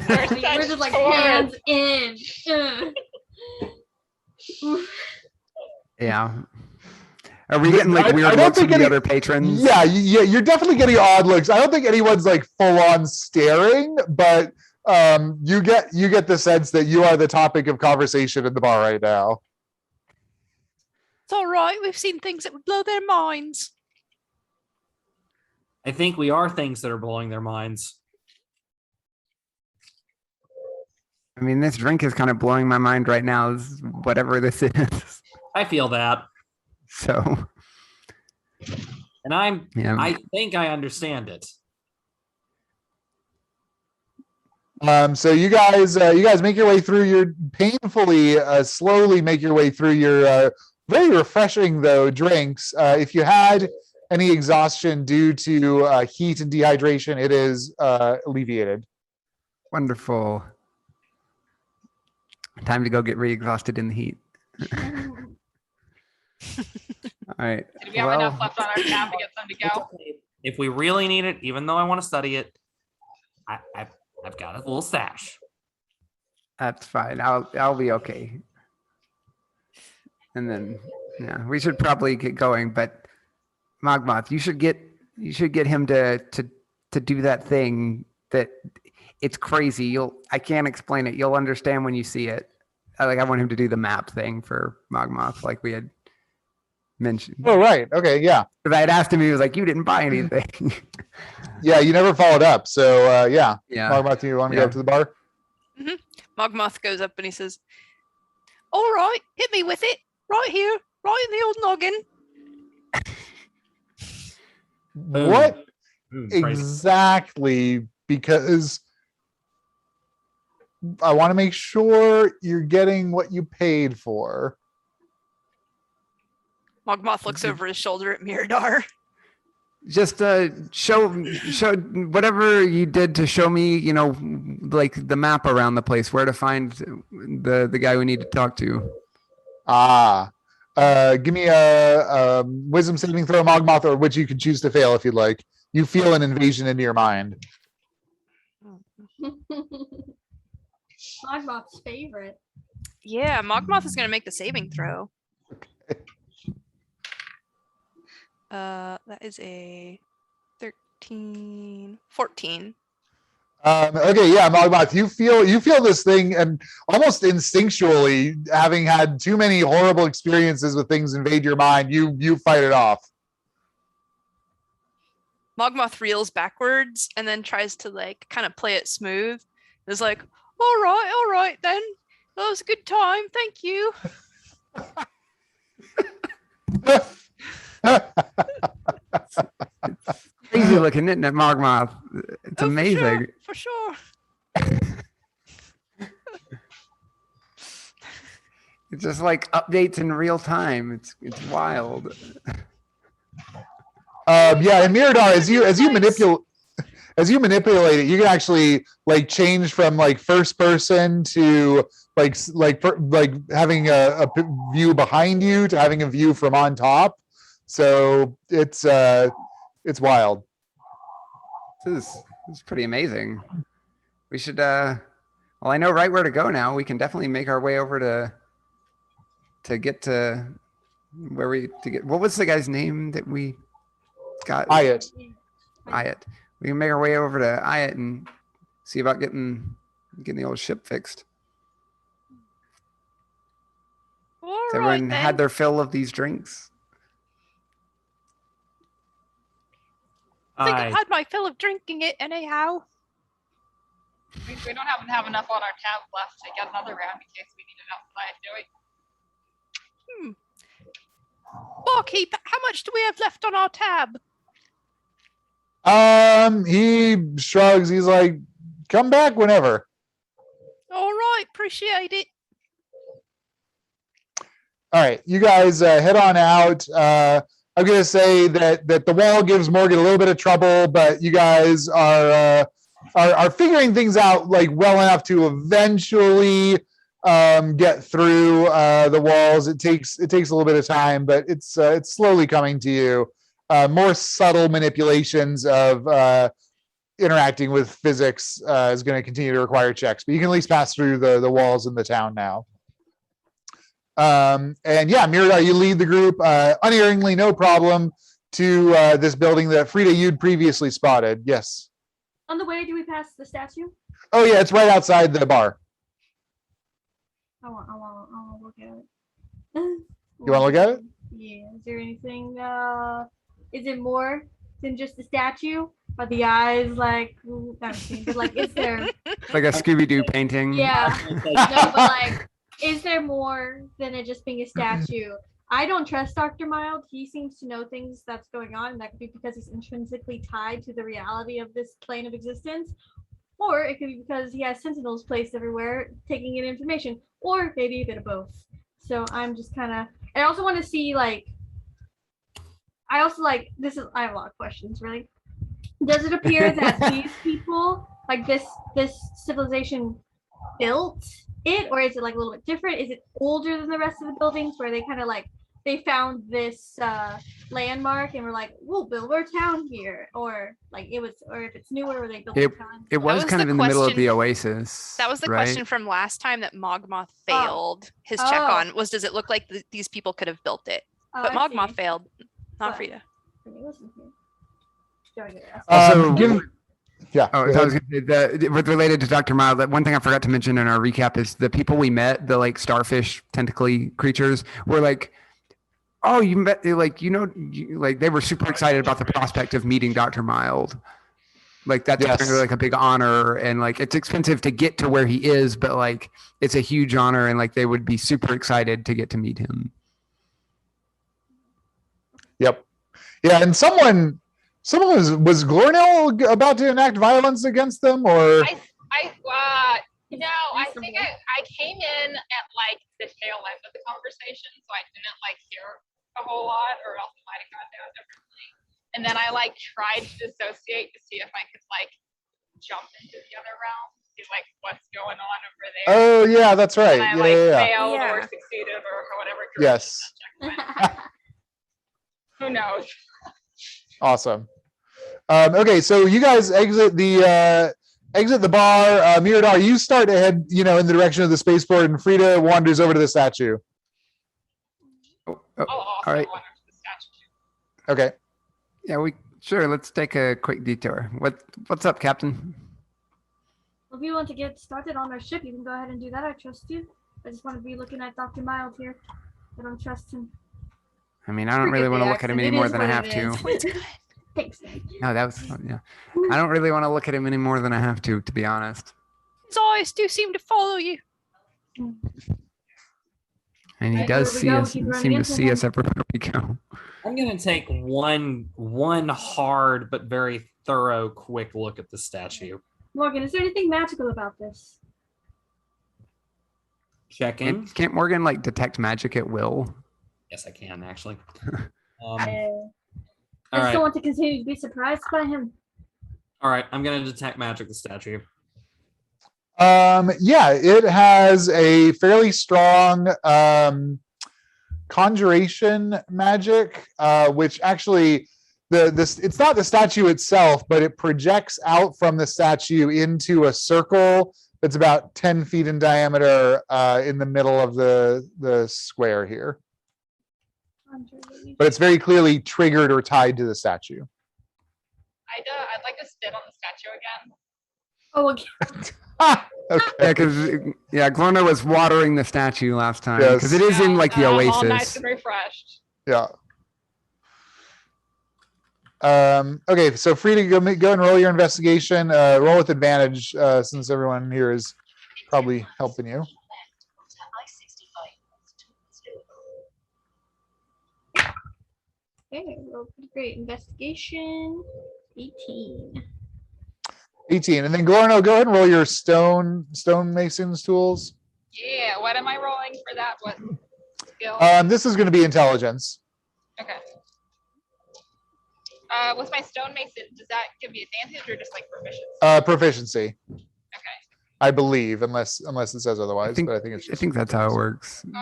We're We're just like such hands in. Ugh. Oof. Yeah. Are we getting like I weird don't looks from think the any- other patrons? Yeah, you're definitely getting odd looks. I don't think anyone's like full on staring, but you get the sense that you are the topic of conversation in the bar right now. It's all right. We've seen things that would blow their minds. I think we are things that are blowing their minds. I mean, this drink is kind of blowing my mind right now. Whatever this is. I feel that. So. And I think I understand it. So you guys make your way through your slowly make your way through your very refreshing though drinks. If you had any exhaustion due to heat and dehydration, it is alleviated. Wonderful. Time to go get re-exhausted in the heat. All right. Did we have enough left on our tab to get some to go? If we really need it, even though I want to study it, I've got a little stash. That's fine. I'll be okay. And then yeah, we should probably get going. But Mogmoth, you should get him to do that thing that it's crazy. I can't explain it. You'll understand when you see it. I want him to do the map thing for Mogmoth, like we had mentioned. Oh, right. Okay. Yeah. Because I had asked him, he was like, "You didn't buy anything." Yeah. You never followed up. So yeah. Yeah. Mogmoth, do you want to go up to the bar? Mogmoth goes up and he says, "All right, hit me with it. Right here, right in the old noggin." What Crazy. exactly? Because I want to make sure you're getting what you paid for. Mogmoth looks over his shoulder at Mirador. Just show whatever you did to show me, like the map around the place, where to find the guy we need to talk to. Give me a wisdom saving throw, Mogmoth, or which you can choose to fail if you'd like. You feel an invasion into your mind. Mogmoth's favorite. Yeah, Mogmoth is gonna make the saving throw. That is a 13, 14. Okay, yeah, Mogmoth, you feel this thing, and almost instinctually, having had too many horrible experiences with things invade your mind, you fight it off. Mogmoth reels backwards and then tries to kind of play it smooth. It's like, all right then. That was a good time. Thank you. Crazy looking, isn't it, Mogmoth? It's amazing. For sure. It's just like updates in real time. It's wild. Yeah, and Mirador, as you manipulate it, you can actually change from first person to having a view behind you to having a view from on top. So it's wild. This is pretty amazing. We should well, I know right where to go now. We can definitely make our way over to get to what was the guy's name that we got? Ayat. Ayat. We can make our way over to Ayat and see about getting the old ship fixed. All Has right, everyone then. had their fill of these drinks? I think I've had my fill of drinking it anyhow. We don't have enough on our tab left to get another round in case we need it outside, do we? Barkeep, how much do we have left on our tab? He shrugs. He's like, "Come back whenever." All right, appreciate it. All right, you guys head on out. I'm gonna say that the wall gives Morgan a little bit of trouble, but you guys are figuring things out well enough to eventually get through the walls. It takes a little bit of time, but it's slowly coming to you. More subtle manipulations of interacting with physics is going to continue to require checks, but you can at least pass through the walls in the town now. And yeah, Mirador, you lead the group unerringly, no problem, to this building that Frida you'd previously spotted. Yes. On the way, do we pass the statue? Oh yeah, it's right outside the bar. I want to look at it. You want to look at it? Yeah. Is there anything? Is it more than just the statue? Are the eyes like, ooh, not seen, but like, is there, Like a Scooby-Doo painting. yeah, no, but like, is there more than it just being a statue? I don't trust Dr. Mild. He seems to know things that's going on, and that could be because he's intrinsically tied to the reality of this plane of existence. Or it could be because he has sentinels placed everywhere taking in information, or maybe a bit of both. So I'm just kind of, I also want to see like, I also like, I have a lot of questions really. Does it appear that these people, like this civilization built it, or is it like a little bit different? Is it older than the rest of the buildings where they kind of like, they found this landmark and were like, we'll build our town here, or like it was, or if it's newer where they built a town. It was was kind the of in the middle of question- the oasis. That was the right? question from last time that Mogmoth failed his check Oh. on, was does it look like these people could have built it? Oh, But I Mogmoth see. failed, not But- Frida. Let me listen here. Do I get it? Also- Yeah. Oh, go so I was ahead. gonna say, with related to Dr. Mild, that one thing I forgot to mention in our recap is the people we met, the like starfish tentacly creatures, were like, oh, you met, like, like they were super excited about the prospect of meeting Dr. Mild. Like that's Yes. apparently like a big honor, and like it's expensive to get to where he is, but like it's a huge honor, and like they would be super excited to get to meet him. Yep. Yeah, and someone was Glornell about to enact violence against them, or I think I came in at like the tail end of the conversation, so I didn't like hear a whole lot, or else it might have gone down differently. And then I like tried to dissociate to see if I could like jump into the other realm, see like what's going on over there. oh yeah, that's right. And I Yeah, like yeah, yeah. failed or Yeah. succeeded or whatever. Yes. Who knows? Awesome. Okay, so you guys exit the bar. Mirador, you start to head, in the direction of the spaceport, and Frida wanders over to the statue. Oh, I'll also right. wander to the statue. Okay. yeah, sure. Let's take a quick detour. What's up, Captain? If you want to get started on our ship, you can go ahead and do that. I trust you. I just want to be looking at Dr. Mild here. I don't trust him. I mean, I don't really want to look at him any more than I have to. Thanks. No, that was yeah. I don't really want to look at him any more than I have to be honest. His eyes do seem to follow you. And he Right, does here we see go. us, Keep running seem to into see him. us everywhere we go. I'm gonna take one hard but very thorough, quick look at the statue. Morgan, is there anything magical about this? Checking. Can't Morgan like detect magic at will? Yes, I can actually. I All just right, don't want to continue to be surprised by him. all right. I'm gonna detect magic the statue. Yeah, it has a fairly strong conjuration magic, which actually it's not the statue itself, but it projects out from the statue into a circle that's about 10 feet in diameter in the middle of the square here. But it's very clearly triggered or tied to the statue. I'd like to spit on the statue again. Oh, okay. Okay. Yeah, because Glorna was watering the statue last time because Yes. it is in like the All nice oasis. and refreshed. Yeah. Okay, so Frida, go and roll your investigation. Roll with advantage since everyone here is probably helping you. Okay, well, pretty great. Investigation 18. 18. And then Glorno, go ahead and roll your stonemason's tools. Yeah, what am I rolling for that? What skill? This is going to be intelligence. Okay. With my stonemason, does that give me advantage or just like proficiency? Proficiency, Okay. I believe, unless it says otherwise. think- but I think it's I just think that's how it works. Stone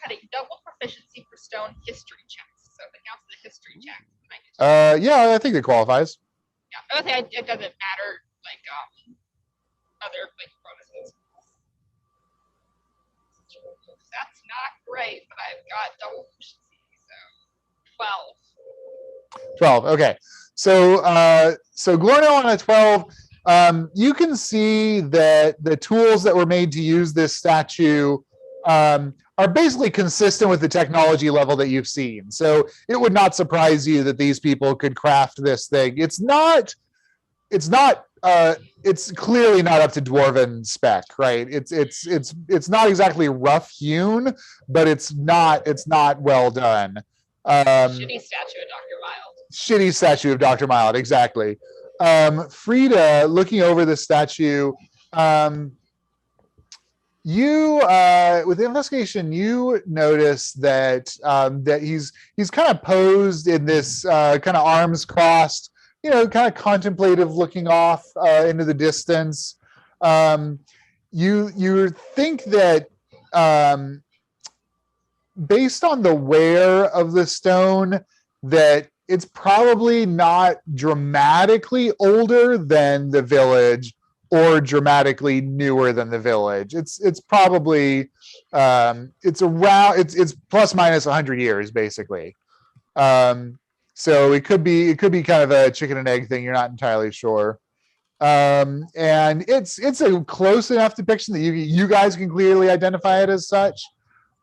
cutting, double proficiency for stone history checks. So if it counts as a history check. I just- yeah, I think it qualifies. Yeah, okay, it doesn't matter, like, other, like, bonuses. That's not great, but I've got double proficiency, so 12. 12. Okay. So Glorno on a 12, you can see that the tools that were made to use this statue are basically consistent with the technology level that you've seen. So it would not surprise you that these people could craft this thing. It's clearly not up to dwarven spec, right? It's not exactly rough hewn, but it's not well done. Shitty statue of Dr. Mild. Shitty statue of Dr. Mild, exactly. Frida, looking over the statue, you with the investigation, you notice that that he's kind of posed in this kind of arms crossed, kind of contemplative, looking off into the distance. You think that based on the wear of the stone, that it's probably not dramatically older than the village or dramatically newer than the village. It's probably it's plus minus 100 years basically. So it could be kind of a chicken and egg thing. You're not entirely sure. And it's a close enough depiction that you guys can clearly identify it as such.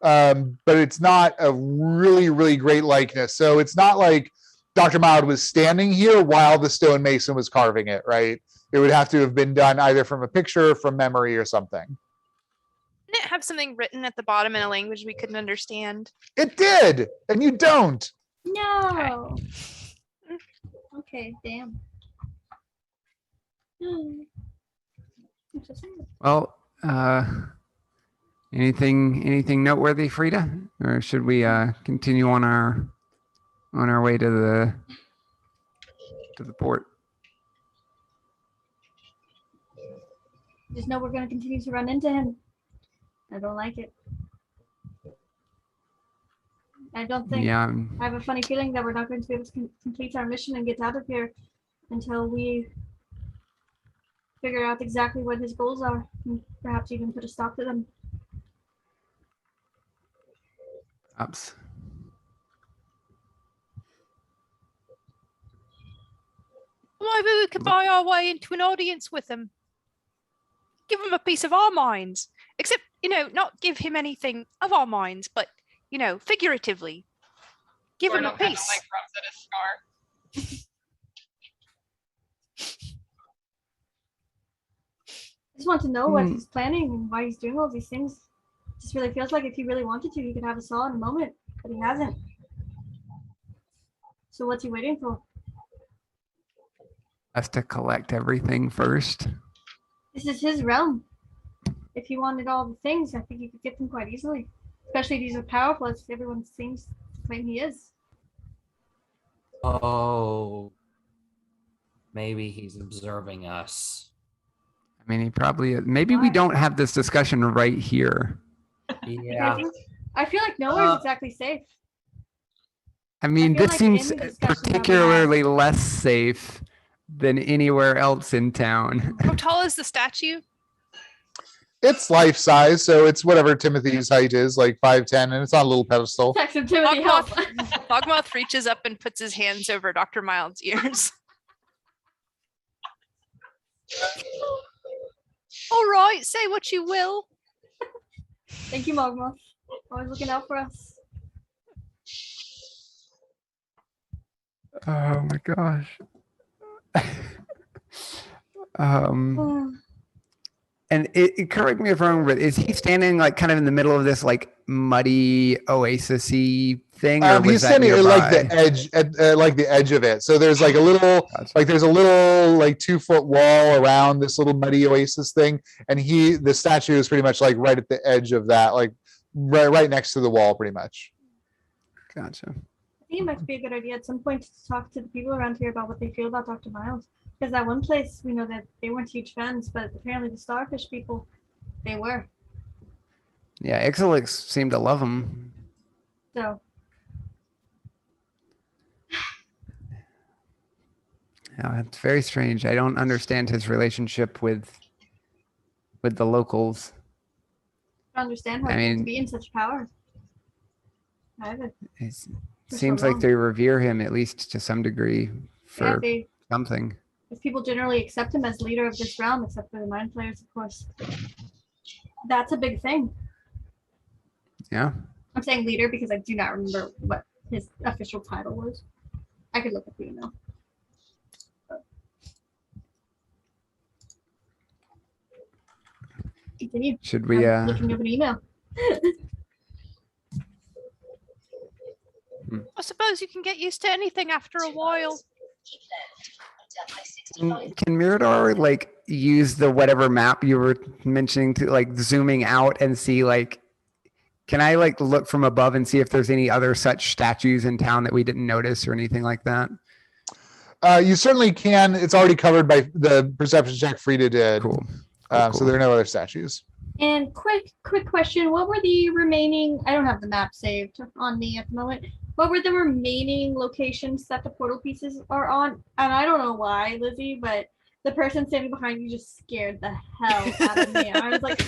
But it's not a really, really great likeness. So it's not like Dr. Mild was standing here while the stonemason was carving it, right? It would have to have been done either from a picture, from memory, or something. Didn't it have something written at the bottom in a language we couldn't understand? It did, and you don't. No. Okay, damn. Interesting. Well, anything noteworthy, Frida, or should we continue on our way to the port? Just know we're going to continue to run into him. I don't like it. I don't think. Yeah. I have a funny feeling that we're not going to be able to complete our mission and get out of here until we figure out exactly what his goals are and perhaps even put a stop to them. Ups. Maybe we could buy our way into an audience with him. Give him a piece of our minds. Except, not give him anything of our minds, but, figuratively. Give him a piece. Like rubs at his scar. I just want to know what he's planning and why he's doing all these things. It just really feels like if he really wanted to, he could have us all in a moment, but he hasn't. So what's he waiting for? Us to collect everything first. This is his realm. If he wanted all the things, I think he could get them quite easily. Especially these are powerful, as everyone seems to claim he is. Oh, maybe he's observing us. I mean, he probably is. Maybe we don't have this discussion right here. Yeah. I feel like nowhere's exactly safe. I mean, feel this like seems in the discussion that we particularly less safe than anywhere else in town. How tall is the statue? It's life size, so it's whatever Timothy's height is, like 5'10", and it's on a little pedestal. Text him, Timothy, help. Mogmoth reaches up and puts his hands over Dr. Mild's ears. All right, say what you will. Thank you, Mogmoth. Always looking out for us. Oh my gosh. And it correct me if I'm wrong, but is he standing like kind of in the middle of this like muddy oasis-y thing? Or was He's that standing at like the nearby? edge, at like the edge of it. So there's like a little, Gotcha. like there's a little like 2-foot wall around this little muddy oasis thing, and the statue is pretty much like right at the edge of that, like right next to the wall, pretty much. Gotcha. I think it might be a good idea at some point to talk to the people around here about what they feel about Dr. Miles. Because that one place, we know that they weren't huge fans, but apparently the Starfish people, they were. Yeah, Ixolix seemed to love him. So Yeah, it's very strange. I don't understand his relationship with the locals. I understand how I it is to mean- be in such power. Either. It For seems so like long. they revere him at least to some degree Yeah, for something. if people generally accept him as leader of this realm, except for the mind players, of course. That's a big thing. Yeah. I'm saying leader because I do not remember what his official title was. I could look up the email. Continue. Should we? I'm looking up an email. I suppose you can get used to anything after a while. Can Mirador like use the whatever map you were mentioning to like zooming out and see like? Can I like look from above and see if there's any other such statues in town that we didn't notice or anything like that? You certainly can. It's already covered by the perception check Frida did. Cool. So there are no other statues. And quick question: what were the remaining? I don't have the map saved on me at the moment. What were the remaining locations that the portal pieces are on? And I don't know why, Lizzie, but the person standing behind you just scared the hell out of me. I was like,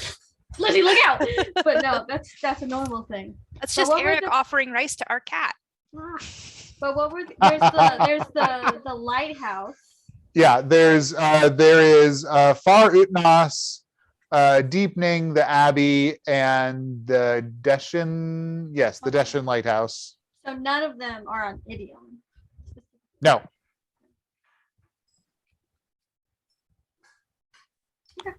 Lizzie, look out! But no, that's a normal thing. That's So just what were Eric the- offering rice to our cat. But what were there's the lighthouse. Yeah, there is Far Utnas, Deepening, the Abbey, and the Deshin. Yes, the Okay. Deshin Lighthouse. So none of them are on Idiom. No.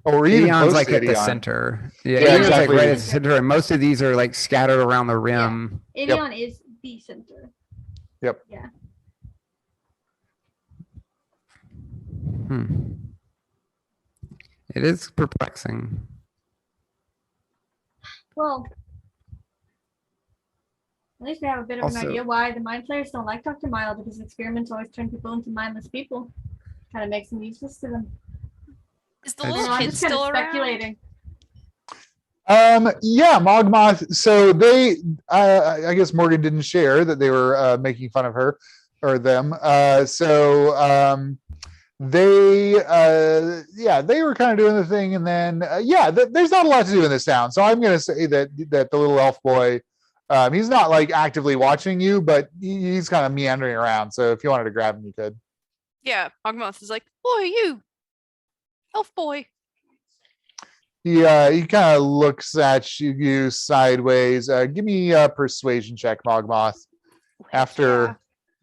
Or even Eon's close like to at the Idion. center. Yeah, Yeah, Eon's exactly. like right at the center, and most of these are like scattered around the rim. Idion is the center. Hmm. It is perplexing. Well, at least we have a bit of Also- an idea why the Mind Flayers don't like Dr. Mild, because experiments always turn people into mindless people. Kind of makes them useless to them. Is the That's little I'm kid just kind still of around? speculating. Yeah, Mogmoth. So they, I guess Morgan didn't share that they were making fun of her or them. They, they were kind of doing the thing, and then there's not a lot to do in this town. So I'm gonna say that the little elf boy, he's not like actively watching you, but he's kind of meandering around. So if you wanted to grab him, you could. Yeah, Ogmoth is like, boy, you, elf boy. He kind of looks at you sideways. Give me a persuasion check, Mogmoth, after Yeah.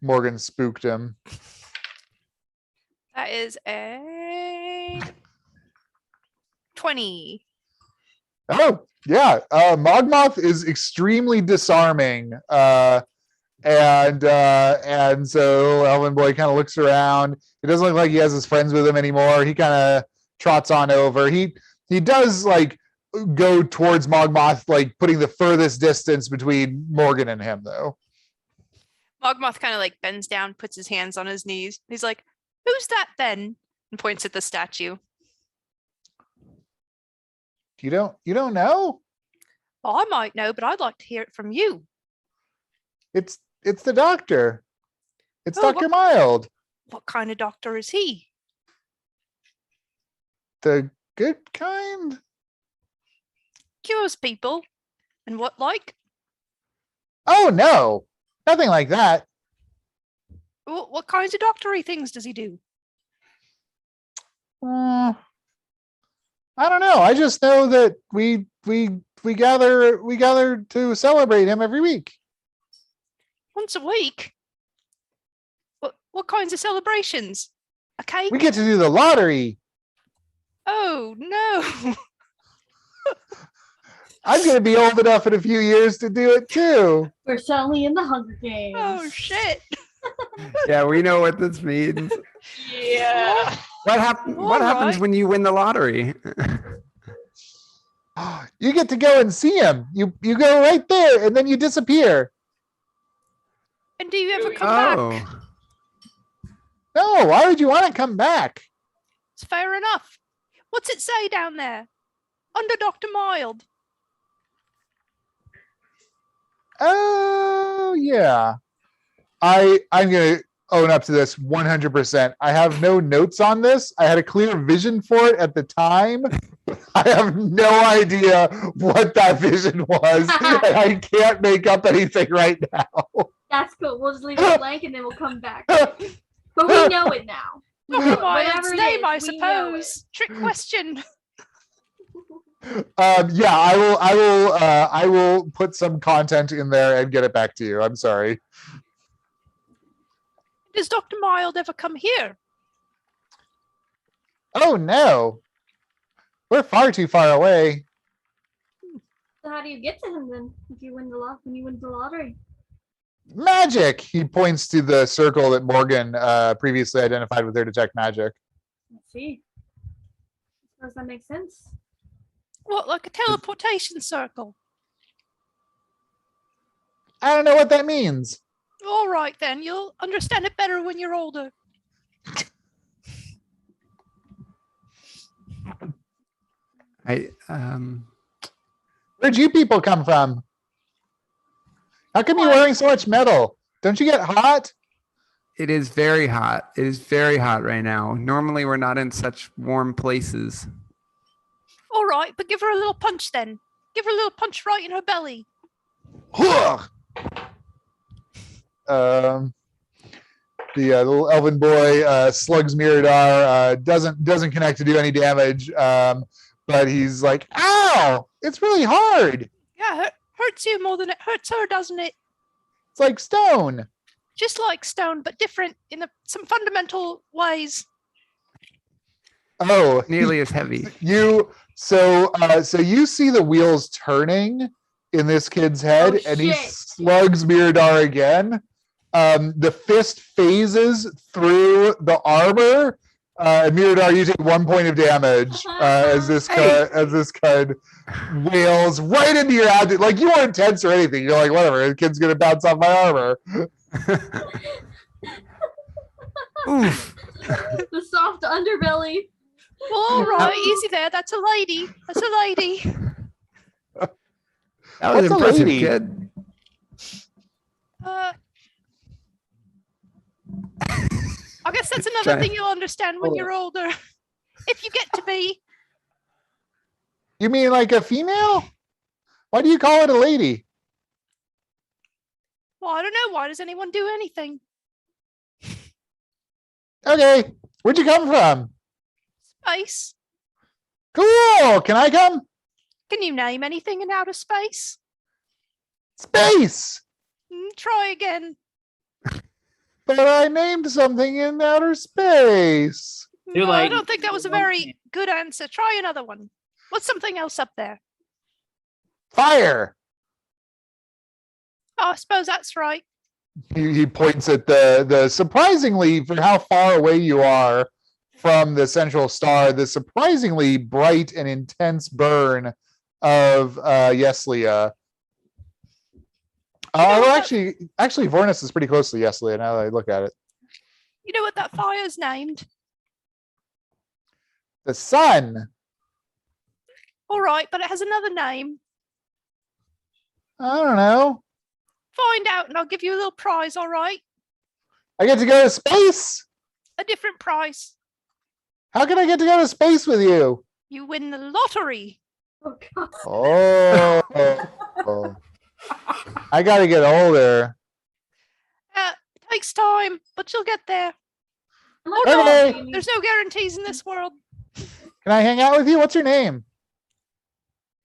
Morgan spooked him. That is a 20. Oh, yeah. Mogmoth is extremely disarming. And so Elven Boy kind of looks around. It doesn't look like he has his friends with him anymore. He kind of trots on over. He does like go towards Mogmoth, like putting the furthest distance between Morgan and him, though. Mogmoth kind of like bends down, puts his hands on his knees. He's like, who's that then? And points at the statue. You don't know? Well, I might know, but I'd like to hear it from you. It's the doctor. It's Oh, Dr. Mild, What kind of doctor is he? the good kind. Cures people. And what like? Oh no, nothing like that. What kinds of doctory things does he do? I don't know. I just know that we gather to celebrate him every week. Once a week? What kinds of celebrations? A cake? We get to do the lottery. Oh no. I'm gonna be old enough in a few years to do it too. We're suddenly in the Hunger Games. Oh shit. Yeah, we know what this means. Yeah. What happens Alright. when you win the lottery? You get to go and see him. You go right there and then you disappear. And do you ever come back? Oh, No, why would you want to come back? It's fair enough. What's it say down there? Under Dr. Mild. Oh yeah. I'm gonna own up to this 100%. I have no notes on this. I had a clear vision for it at the time. I have no idea what that vision was. And I can't make up anything right now. That's cool. We'll just leave it blank and then we'll come back. But we know it now. Dr. Mild's Whatever it name, is, I we know it. suppose. Trick question. Yeah, I will put some content in there and get it back to you. I'm sorry. Does Dr. Mild ever come here? Oh no. We're far too far away. So how do you get to him then? If you win the when you win the lottery? Magic! He points to the circle that Morgan previously identified with her detect magic. Let's see. Does that make sense? What, like a teleportation circle? I don't know what that means. All right, then. You'll understand it better when you're older. Where'd you people come from? How come you're What? wearing so much metal? Don't you get hot? It is very hot. It is very hot right now. Normally, we're not in such warm places. All right, but give her a little punch then. Give her a little punch right in her belly. The little elven boy slugs Miradar, doesn't connect to do any damage, but he's like, "Ow! It's really hard. Yeah, hurts you more than it hurts her, doesn't it? It's like stone." Just like stone, but different in some fundamental ways. Oh, Nearly as heavy. so you see the wheels turning in this kid's head, Oh, and he shit. slugs Miradar again. The fist phases through the armor. Miradar, you take 1 point of damage as this cud wails right into your abdomen. Like, you weren't tense or anything. You're like, whatever, the kid's gonna bounce off my armor. Oof. The soft underbelly. Well, all right, easy there. That's a lady. That's a lady. That was What's a impressive, lady? kid. I guess that's another Try- thing you'll understand when you're older. If you get to be. You mean like a female? Why do you call it a lady? Well, I don't know. Why does anyone do anything? Okay, where'd you come from? Space. Cool. Can I come? Can you name anything in outer space? Space. Try again. But I named something in outer space. Too No, I late. don't think that was a very good answer. Try another one. What's something else up there? Fire. Oh, I suppose that's right. He points at the surprisingly, for how far away you are from the central star, the surprisingly bright and intense burn of Yeslia. Well, actually, Vornis is pretty close to Yeslia now that I look at it. You know what that fire's named? The sun. All right, but it has another name. I don't know. Find out and I'll give you a little prize, all right? I get to go to space. A different prize. How can I get to go to space with you? You win the lottery. Oh god. Oh, I gotta get older. Takes time, but you'll get there. I'm Oh like, no, Okay. Jamie. there's no guarantees in this world. Can I hang out with you? What's your name?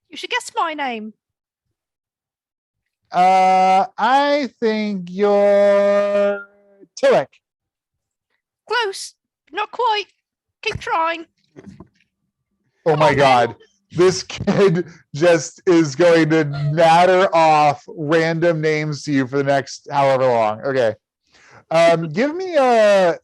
You should guess my name. I think you're Tillich. Close. Not quite. Keep trying. Oh my God. This kid just is going to natter off random names to you for the next however long. Okay. Give me a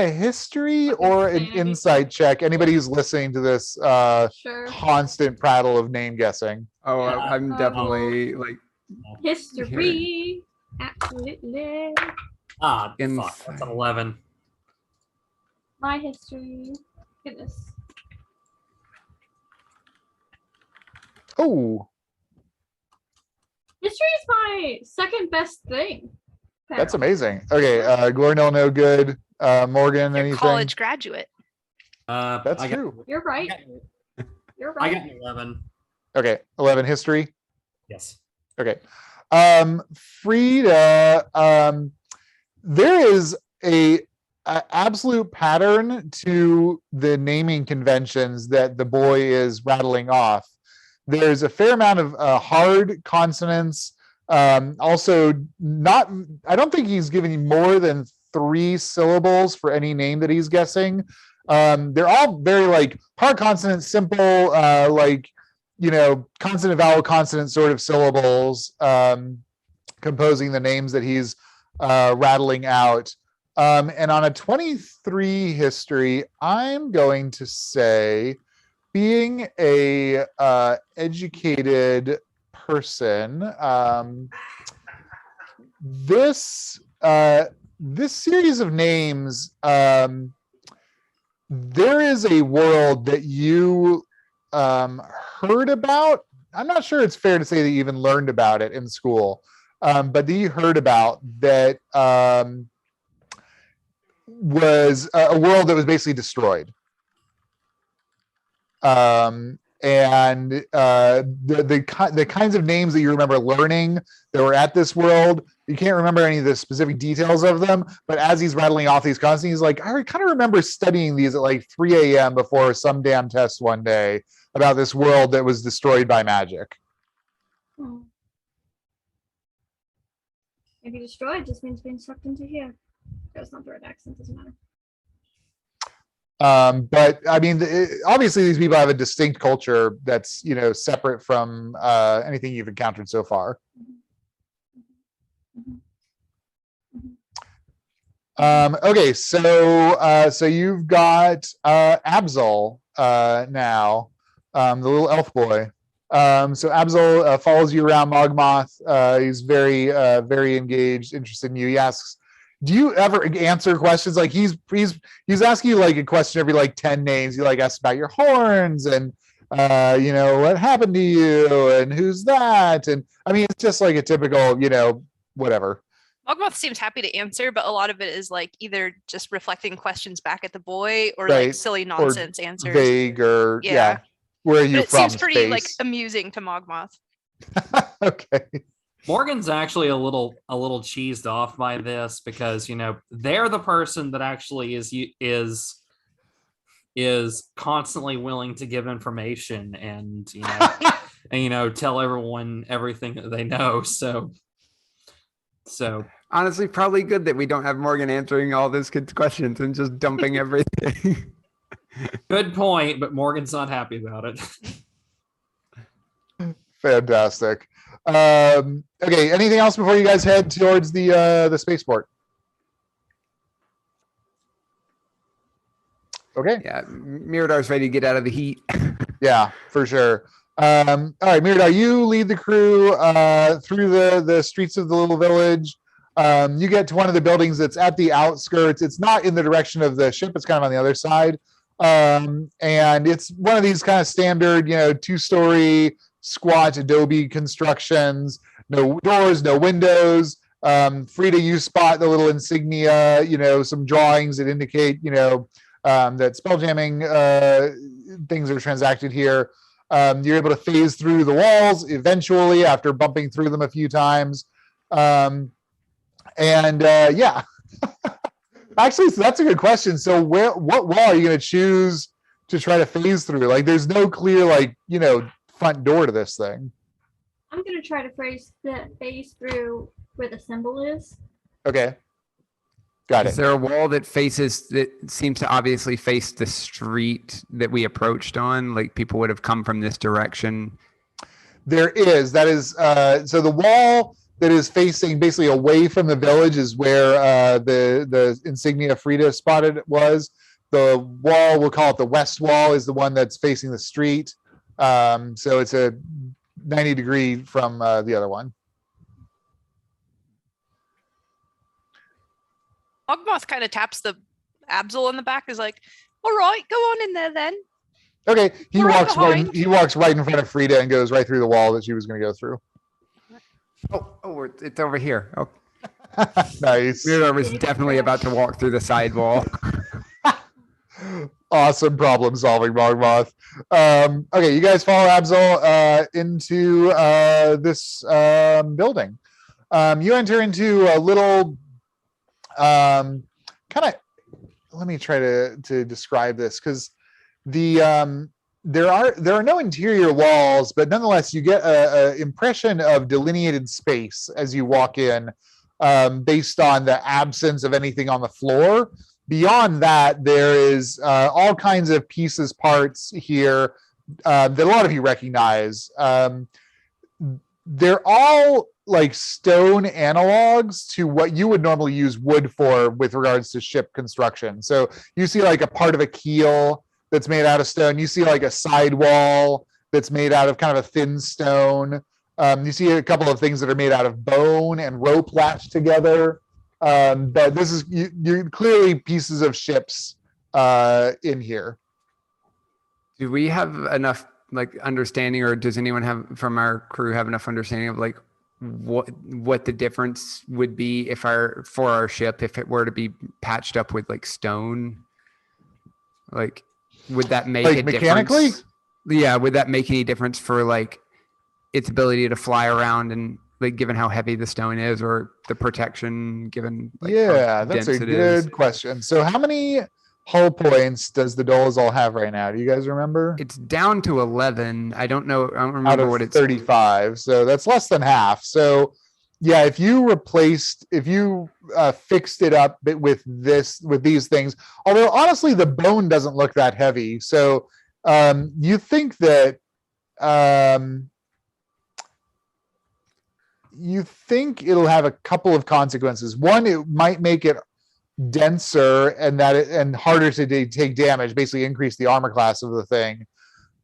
history or an Insanity. insight check. Anybody who's listening to this Sure. constant prattle of name guessing. Oh, I'm Oh. definitely like History. Absolutely. Ah, fuck. Inside. That's an 11. My history. Goodness. Oh, History is my second best thing. that's amazing. Okay, Glornell, no good. Morgan, You're a anything? college graduate. That's I got- true. You're I right. got, You're I right. got an 11. Okay, 11 history. Yes. Okay. Frida, there is a absolute pattern to the naming conventions that the boy is rattling off. There's a fair amount of hard consonants. Also, I don't think he's given you more than 3 syllables for any name that he's guessing. They're all very like hard consonant, simple, like, consonant, vowel, consonant sort of syllables, composing the names that he's rattling out. And on a 23 history, I'm going to say, being a educated person, this series of names, there is a world that you heard about. I'm not sure it's fair to say that you even learned about it in school, but that you heard about that was a world that was basically destroyed. And the kinds of names that you remember learning that were at this world, you can't remember any of the specific details of them, but as he's rattling off these consonants, he's like, I kind of remember studying these at like 3 a.m. before some damn test one day about this world that was destroyed by magic. Maybe destroyed just means being sucked into here. That's not the right accent, doesn't matter. But I mean, obviously these people have a distinct culture that's, separate from anything you've encountered so far. Okay, so you've got Absol now, the little elf boy. So Absol follows you around Mogmoth. He's very engaged, interested in you. He asks, do you ever answer questions? Like he's asking you like a question every like 10 names. He like asks about your horns and what happened to you and who's that? And I mean, it's just like a typical, whatever. Mogmoth seems happy to answer, but a lot of it is like either just reflecting questions back at the boy or Right. like silly nonsense answers. Vague or Yeah. Where are you But it from? seems pretty space? like amusing to Mogmoth. Okay. Morgan's actually a little cheesed off by this because they're the person that actually is constantly willing to give information and tell everyone everything that they know. So Honestly, probably good that we don't have Morgan answering all those kids' questions and just dumping everything. good point, but Morgan's not happy about it. Fantastic. Okay, anything else before you guys head towards the spaceport? Okay. Yeah, Miradar's ready to get out of the heat. Yeah, for sure. All right, Miradar, you lead the crew through the streets of the little village. You get to one of the buildings that's at the outskirts. It's not in the direction of the ship. It's kind of on the other side. And it's one of these kind of standard, 2-story squat adobe constructions, no doors, no windows. Frida, you spot the little insignia, some drawings that indicate, that spell jamming things are transacted here. You're able to phase through the walls eventually after bumping through them a few times. Yeah. Actually, so that's a good question. So what wall are you going to choose to try to phase through? Like there's no clear, front door to this thing. I'm gonna try to phase through where the symbol is. Okay. Got Is it. there a wall that seems to obviously face the street that we approached on? Like people would have come from this direction. There is. That is, so the wall that is facing basically away from the village is where the insignia Frida spotted was. The wall, we'll call it the west wall, is the one that's facing the street. So it's a 90-degree from the other one. Mogmoth kind of taps the Absol in the back, is like, all right, go on in there then. Okay, he We're right walks right. behind. He walks right in front of Frida and goes right through the wall that she was going to go through. It's over here. Oh, Nice. Miradar was definitely about to walk through the side wall. Awesome problem solving, Mogmoth. Okay, you guys follow Absol into this building. You enter into a little kind of let me try to describe this, because there are no interior walls, but nonetheless you get a impression of delineated space as you walk in, based on the absence of anything on the floor. Beyond that, there is all kinds of pieces, parts here that a lot of you recognize. They're all like stone analogs to what you would normally use wood for with regards to ship construction. So you see like a part of a keel that's made out of stone. You see like a sidewall that's made out of kind of a thin stone. You see a couple of things that are made out of bone and rope latched together. But this is you clearly pieces of ships in here. Do we have enough like understanding, or does anyone have from our crew have enough understanding of like what the difference would be for our ship if it were to be patched up with like stone? Like, would that make Like a mechanically? difference? Yeah, would that make any difference for like its ability to fly around, and like given how heavy the stone is, or the protection given? Like, how Yeah, that's a dense it is? good question. So how many hull points does the Dolezal have right now? Do you guys remember? It's down to 11. I don't know. I don't Out remember of what it's 35. So that's less than half. So yeah, if you fixed it up with these things, although honestly the bone doesn't look that heavy. So you think that you think it'll have a couple of consequences. One, it might make it denser and harder to take damage, basically increase the armor class of the thing.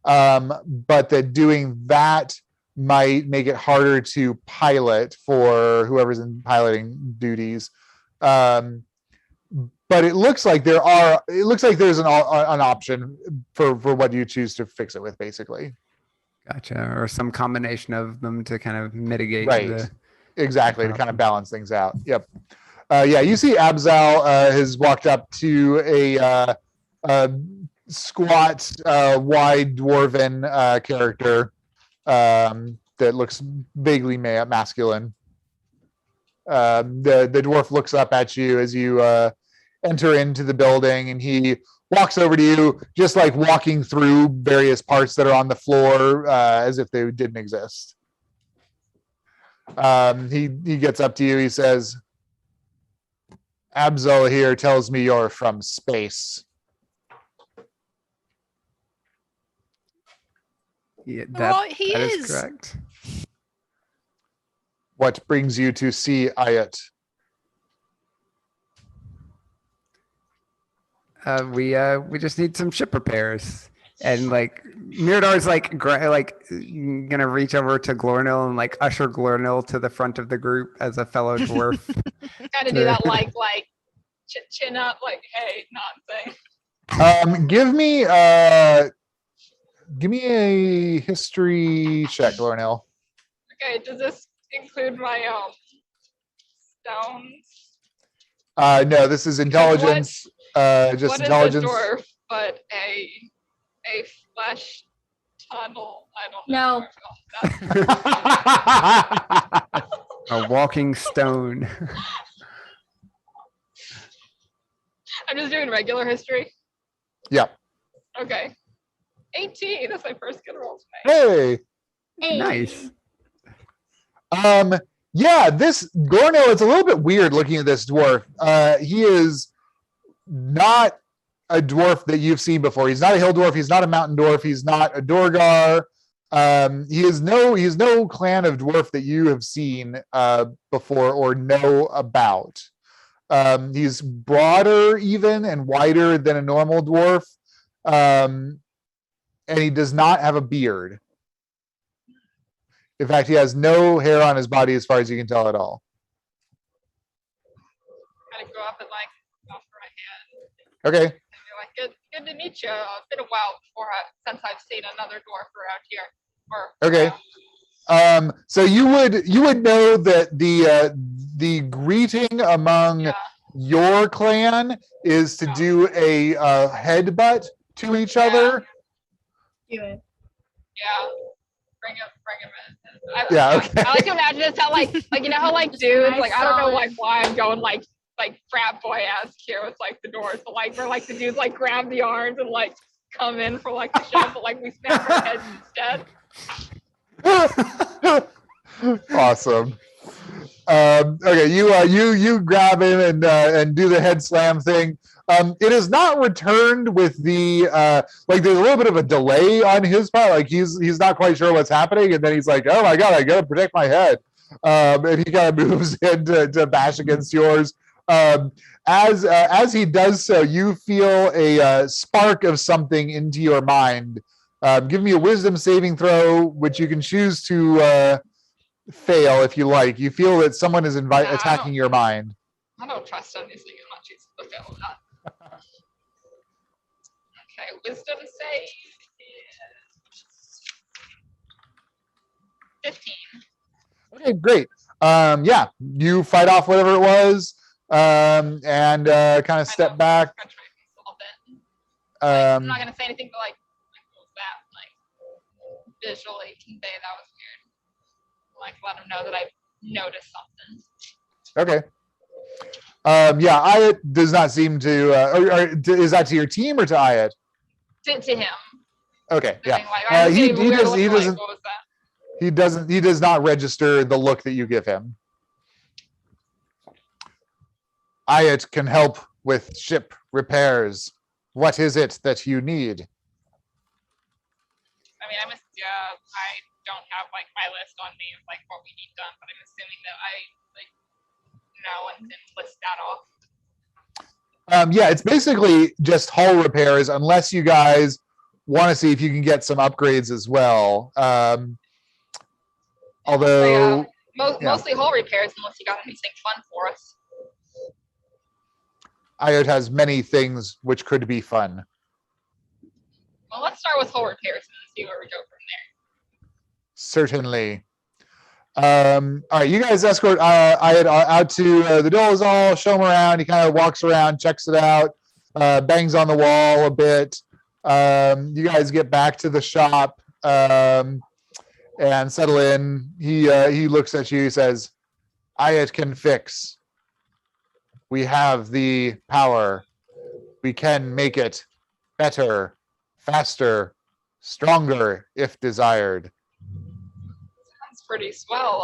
But that doing that might make it harder to pilot for whoever's in piloting duties. But it looks like there's an option for what you choose to fix it with, basically. Gotcha, or some combination of them to kind of mitigate Right. Exactly, to kind of balance things out. Yep. Yeah, you see Abzal has walked up to a squat, wide dwarven character that looks vaguely masculine. The dwarf looks up at you as you enter into the building, and he walks over to you, just like walking through various parts that are on the floor as if they didn't exist. He gets up to you. He says, Abzal here tells me you're from space. Yeah, Right, he that is. is correct. What brings you to see Ayat? We just need some ship repairs, and like Miradar's like gonna reach over to Glornil and like usher Glornil to the front of the group as a fellow dwarf. Gotta do that like chin up, like hey, not thing. Give me a history check, Glornil. Okay, does this include my stones? No, this is intelligence. Just What intelligence. is a dwarf but a flesh tunnel? I don't know. No. A walking stone. I'm just doing regular history. Yeah. Okay. 18. That's my first good roll tonight. Hey. Nice. Yeah, this Gorno, it's a little bit weird looking at this dwarf. He is not a dwarf that you've seen before. He's not a hill dwarf. He's not a mountain dwarf. He's not a Dorgar. He is no clan of dwarf that you have seen before or know about. He's broader even and wider than a normal dwarf. And he does not have a beard. In fact, he has no hair on his body as far as you can tell at all. Kind of go up and like offer my hand. Okay. And be like, good to meet you. It's been a while since I've seen another dwarf around here. Okay. So you would know that the greeting among your clan is to do a headbutt to each other. Do it. Yeah. Bring him in. Yeah, okay. I like to imagine it's how like you know how like dudes, like I don't know like why I'm going like like frat boy ass here with like the doors, but like where like the dudes like grab the arms and like come in for like the show, but like we snap our heads instead. Awesome. Okay, you grab him and do the head slam thing. It is not returned with the like. There's a little bit of a delay on his part. Like he's not quite sure what's happening, and then he's like, "Oh my god, I gotta protect my head." And he kind of moves in to bash against yours. As he does so, you feel a spark of something into your mind. Give me a wisdom saving throw, which you can choose to fail if you like. You feel that someone is attacking your mind. I don't trust anything. I'm not choosing to fail that. Okay, wisdom save is 15. Okay, great. Yeah, you fight off whatever it was, and kind of step back. I'm trying a little bit. I'm not Um, gonna say anything, but like that, like visually convey that was weird. Like let him know that I noticed something. okay. Yeah, Ayat does not seem to. Is that to your team or to Ayat? To him. Okay, I yeah. mean, like, I was He getting a weird does. look, He like, doesn't. what was that? He does not register the look that you give him. Ayat can help with ship repairs. What is it that you need? I mean, I don't have like my list on me of like what we need done, but I'm assuming that I like know and can list that off. Yeah, it's basically just hull repairs, unless you guys want to see if you can get some upgrades as well. Although, yeah. Mostly hull repairs, unless you got anything fun for us. Ayat has many things which could be fun. Well, let's start with hull repairs and see where we go from there. Certainly. All right, you guys escort Ayat out to the Dolezal, show him around. He kind of walks around, checks it out, bangs on the wall a bit. You guys get back to the shop and settle in. He looks at you, says, Ayat can fix. We have the power. We can make it better, faster, stronger if desired. Sounds pretty swell.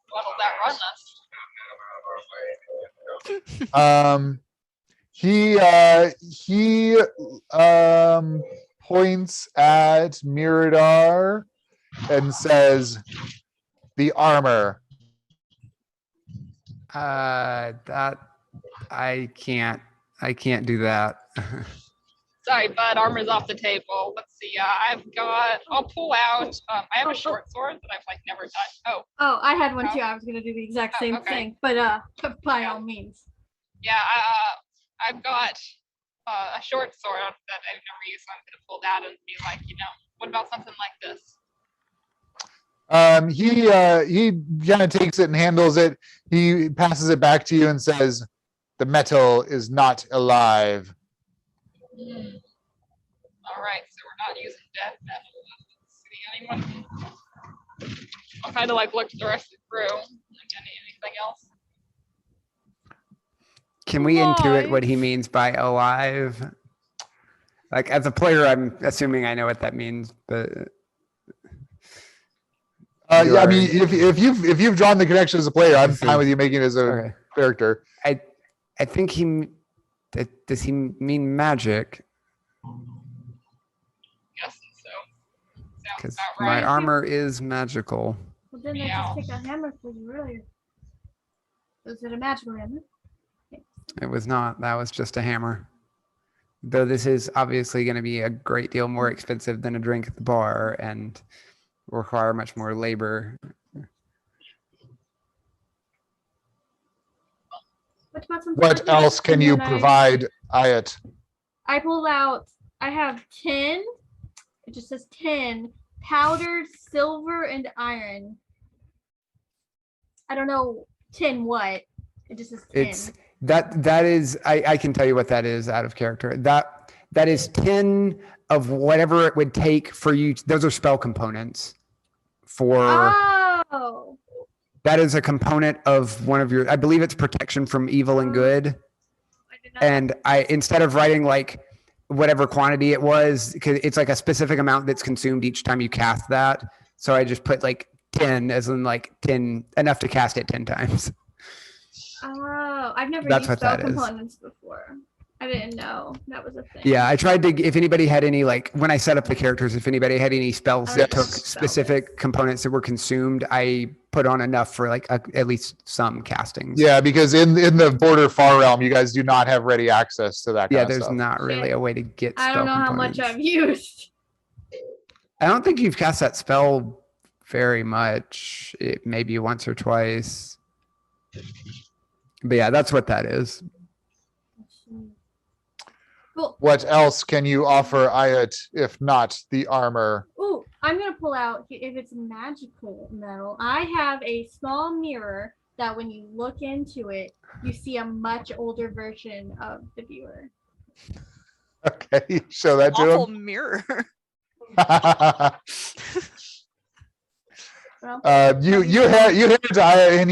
What'll that run us? He points at Mirador and says, the armor. That I can't do that. Sorry, bud. Armor's off the table. Let's see. I'll pull out. I have a short sword that I've like never touched. Oh, I had one too. I was gonna do the exact same okay. thing, but by all means. yeah. I've got a short sword that I've never used, so I'm gonna pull that and be like, what about something like this? He kind of takes it and handles it. He passes it back to you and says, the metal is not alive. All right, so we're not using death metal. Let's see anyone. I'll kind of like look at the rest of the crew. Like anything else? Can we intuit Alive. what he means by alive? Like as a player, I'm assuming I know what that means, but Yeah, I mean, if you've drawn the connection as a player, I'm fine with you making it as a okay. character. I think does he mean magic? Guessing so. Sounds Because about my right. armor is magical. Well, then I Meow. just take a hammer for you earlier. Was it a magical hammer? It was not. That was just a hammer. Though this is obviously going to be a great deal more expensive than a drink at the bar and require much more labor. What about some What fun else things? can And you then provide, Ayat? I pull out. I have 10. It just says 10 powdered silver and iron. I don't know 10 what. It just says 10. It's that is I can tell you what that is out of character. That is 10 of whatever it would take for you. Those are spell components for Oh. that is a component of one of your, I believe it's protection from evil and good. and I, instead of writing like whatever quantity it was, because it's like a specific amount that's consumed each time you cast that. So I just put like 10 as in like 10, enough to cast it 10 times. Oh, I've never That's used what spell that is. components before. I didn't know that was a thing. Yeah, I tried to, if anybody had any, like when I set up the characters, if anybody had any spells that took Yes. specific components that were consumed, I put on enough for like at least some castings. Yeah, because in the border far realm, you guys do not have ready access to that. Yeah, kind of there's stuff. not really a way to get spell I don't know how much components. I've used. I don't think you've cast that spell very much. Maybe once or twice. But yeah, that's what that is. Cool. What else can you offer Ayat if not the armor? Ooh, I'm gonna pull out if it's magical metal. I have a small mirror that when you look into it, you see a much older version of the viewer. Okay, show that to Awful him. mirror. Well, You hand it to Ayat, and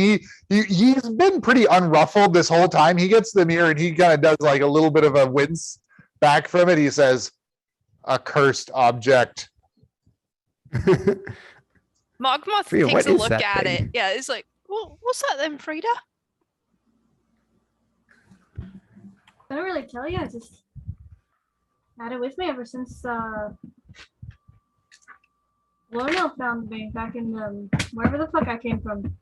he's been pretty unruffled this whole time. He gets the mirror and he kind of does like a little bit of a wince back from it. He says, "A cursed object." Mogmoth Frida, takes what a is look that at thing? it. Yeah, it's like, well, what's that then, Frida? I don't really tell you. I just had it with me ever since Lornell found me back in wherever the fuck I came from.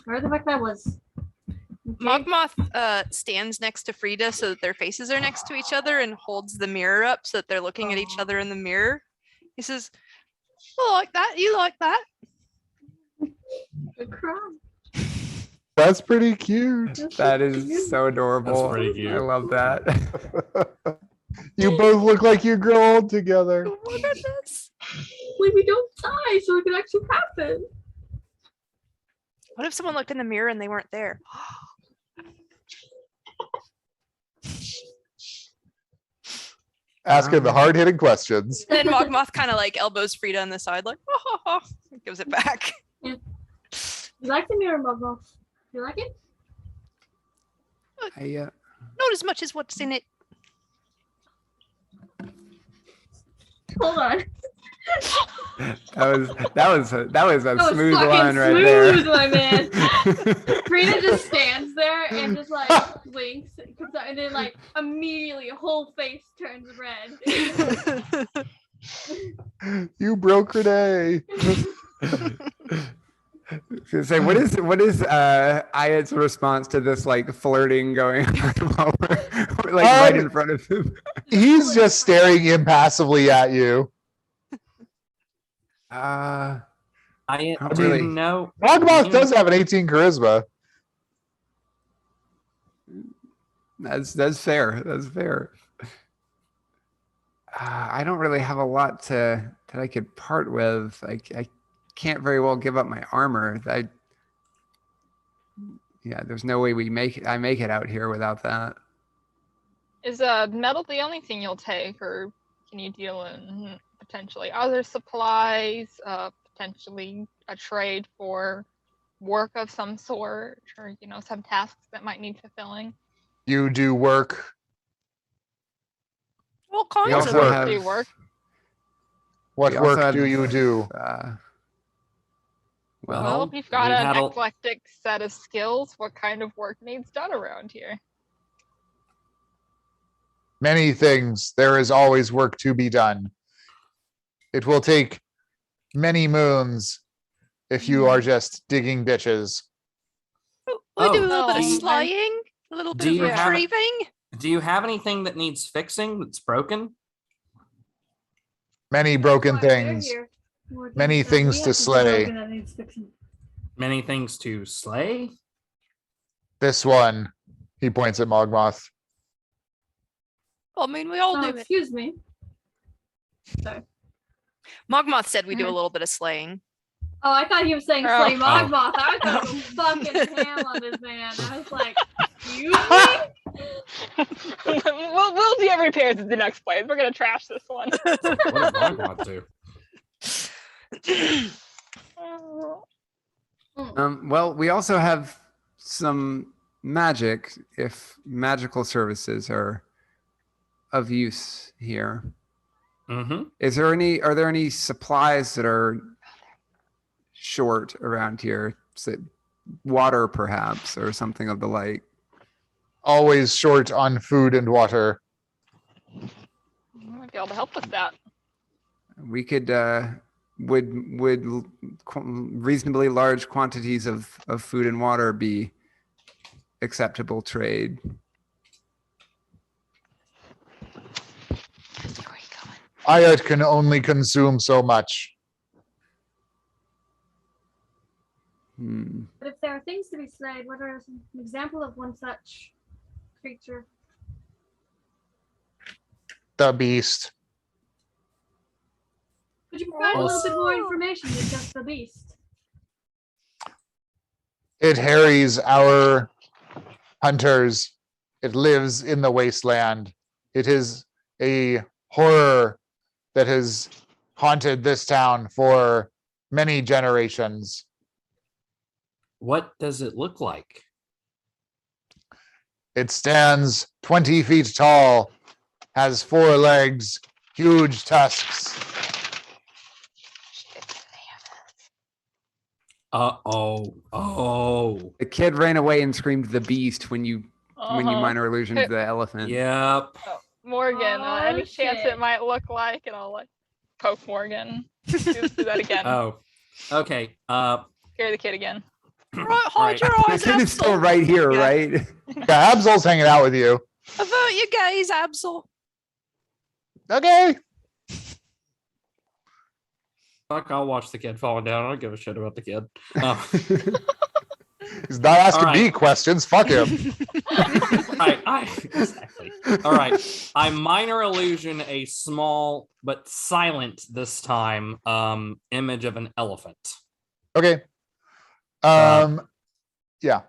Wherever the fuck that was. Okay. Mogmoth stands next to Frida so that their faces are next to each other and holds the mirror up so that they're looking at each other in the mirror. He says, "I like that. You like that?" Good cry. That's pretty cute. That is so adorable. That's pretty cute. I love that. You both look like you grow old together. Look at this. Hopefully we don't die so it can actually happen. What if someone looked in the mirror and they weren't there? Asking the hard-hitting questions. Then Mogmoth kind of like elbows Frida on the side, like, oh, gives it back. You like the mirror, Mogo? You like it? Not as much as what's in it. Hold on. that was a That was smooth fucking line right smooth, there. my man. Frida just stands there and just like blinks, and then like immediately whole face turns red. You broke Renee. Say, what is Ayat's response to this like flirting going on while we're like right in front of him? He's just staring impassively at you. I Not do really. know. Mogmoth does have an 18 charisma. That's fair. That's fair. I don't really have a lot that I could part with. I can't very well give up my armor. Yeah, there's no way I make it out here without that. Is metal the only thing you'll take, or can you deal in potentially other supplies, potentially a trade for work of some sort, or some tasks that might need fulfilling? You do work. All kinds also of work. have- Do work? What We also work have, do you do? Well, if you've got we've an had a- eclectic set of skills, what kind of work needs done around here? Many things. There is always work to be done. It will take many moons if you are just digging ditches. We do a Oh, little bit of no. slaying, a little bit Do of you have- retrieving. Do you have anything that needs fixing that's broken? Many broken Why they're things. here. More Many that things we to have be slay. broken that needs fixing. Many things to slay? This one, he points at Mogmoth. Well, I mean, we all Oh, do it. excuse me. Sorry. Mogmoth said we do a Mhm. little bit of slaying. Oh, I thought he was saying Oh. Slay Mogmoth. I thought he was fucking ham on this man. I was like, excuse me? we'll do repairs at the next place. We're gonna trash this one. What does Mogmoth do? Well, we also have some magic, if magical services are of use here, Mm-hmm. are there any supplies that are short around here? Water perhaps, or something of the like? Always short on food and water. I might be able to help with that. We could, would reasonably large quantities of food and water be acceptable trade? Ayat can only consume so much. But if there are things to be slayed, what are an example of one such creature? The beast. Could you provide a little bit more information than just the beast? It harries our hunters. It lives in the wasteland. It is a horror that has haunted this town for many generations. What does it look like? It stands 20 feet tall, has 4 legs, huge tusks. Oh. The kid ran away and screamed the beast when you minor illusioned the elephant. Yep. Morgan, Oh, any chance shit. it might look like, and I'll like poke Morgan. Do that again. Oh. Okay. Scare the kid again. Right, hold your The eyes, kid is still Absol. right here, Yeah. right? Yeah, Absol's hanging out with you. Avert your gaze, Absol. Okay. Fuck, I'll watch the kid falling down. I don't give a shit about the kid. He's not asking All me right. questions. Fuck him. Exactly. All right. I minor illusion a small but silent this time image of an elephant. Okay. Yeah.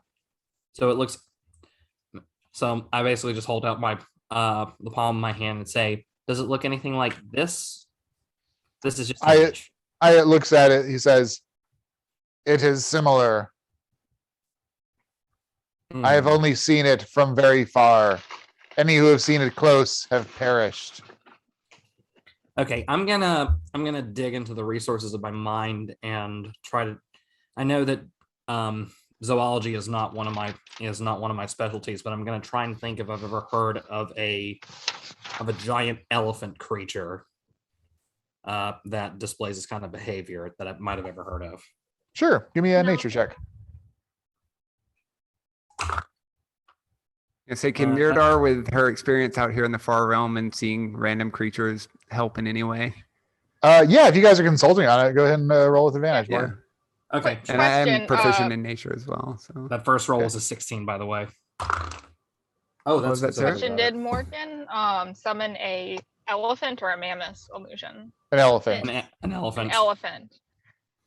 So it looks. So I basically just hold out my the palm of my hand and say, "Does it look anything like this?" This is just an image. Ayat looks at it. He says, "It is similar. I have Hmm. only seen it from very far. Any who have seen it close have perished." Okay, I'm gonna dig into the resources of my mind and try to. I know that zoology is not one of my specialties, but I'm gonna try and think if I've ever heard of a giant elephant creature that displays this kind of behavior that I might have ever heard of. Sure. Give me a No. nature check. I say, can Uh, Mirador, with her experience out here in the far realm and seeing random creatures, help in any way? Yeah, if you guys are consulting on it, go ahead and roll with advantage. Yeah. Morgan. Okay, And I am Question, proficient in nature as well. So that first roll was a 16, by the way. Oh, that's was that, Sarah? Question: Did Morgan summon a elephant or a mammoth illusion? An elephant. an elephant. An elephant.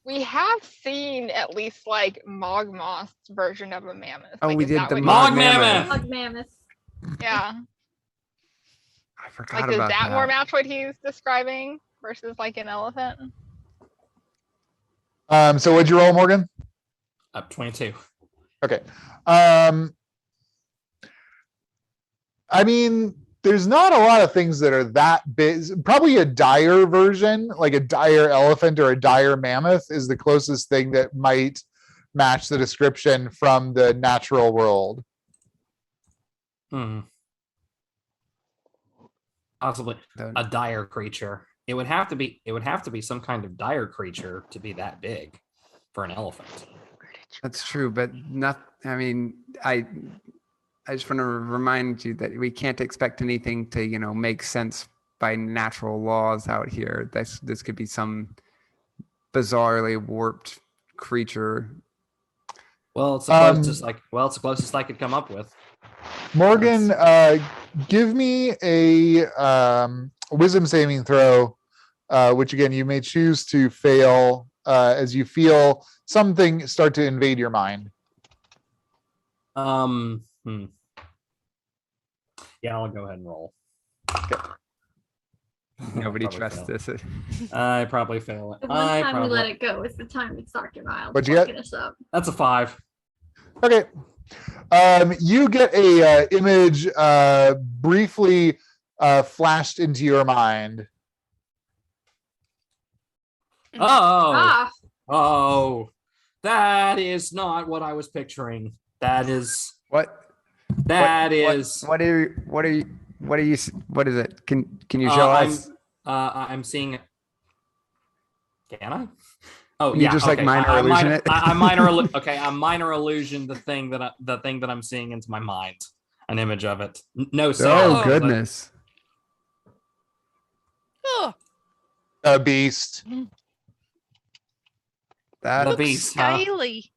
We have seen at least like Mogmoth's version of a mammoth. Oh, Like, we is did that the what- Mog Mog mammoth. Bug mammoth. Yeah. I forgot Like, does about that that. more match what he's describing versus like an elephant? So what'd you roll, Morgan? Up 22. Okay. I mean, there's not a lot of things that are that big. Probably a dire version, like a dire elephant or a dire mammoth, is the closest thing that might match the description from the natural world. Possibly The- a dire creature. It would have to be some kind of dire creature to be that big for an elephant. That's true, but not. I mean, I just want to remind you that we can't expect anything to, make sense by natural laws out here. This could be some bizarrely warped creature. Well, it's the closest I could come up with. Morgan, give me a wisdom saving throw, which again you may choose to fail as you feel something start to invade your mind. Yeah, I'll go ahead and roll. Nobody Probably trusts fail. this. I probably fail it. The one time we let it go is the time it's Dr. Miles What'd you get? fucking us up. That's a 5. Okay. You get a image briefly flashed into your mind. Oh, Ah, oh, that is not what I was picturing. That is What? that what, is. What are you? What are you? What are you? What is it? Can you show us? I'm seeing. Can I? Oh You yeah. just like okay. minor I illusion minor, it? I minor. Okay, I minor illusion the thing that I'm seeing into my mind. An image of it. No Oh sound. goodness. Oh, A beast. That The looks beast, huh? scaly.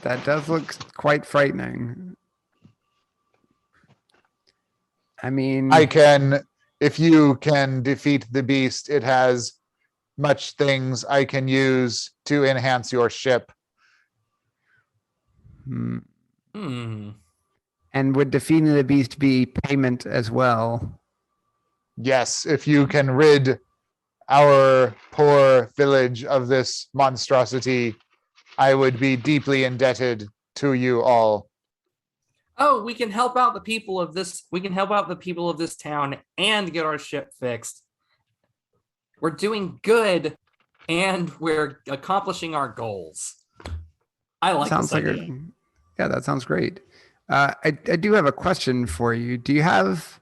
that does look quite frightening. I mean, I can, if you can defeat the beast, it has much things I can use to enhance your ship. hmm. Hmm. And would defeating the beast be payment as well? Yes, if you can rid our poor village of this monstrosity, I would be deeply indebted to you all. Oh, we can help out the people of this. We can help out the people of this town and get our ship fixed. We're doing good, and we're accomplishing our goals. I like Sounds this like idea. yeah, that sounds great. I do have a question for you. Do you have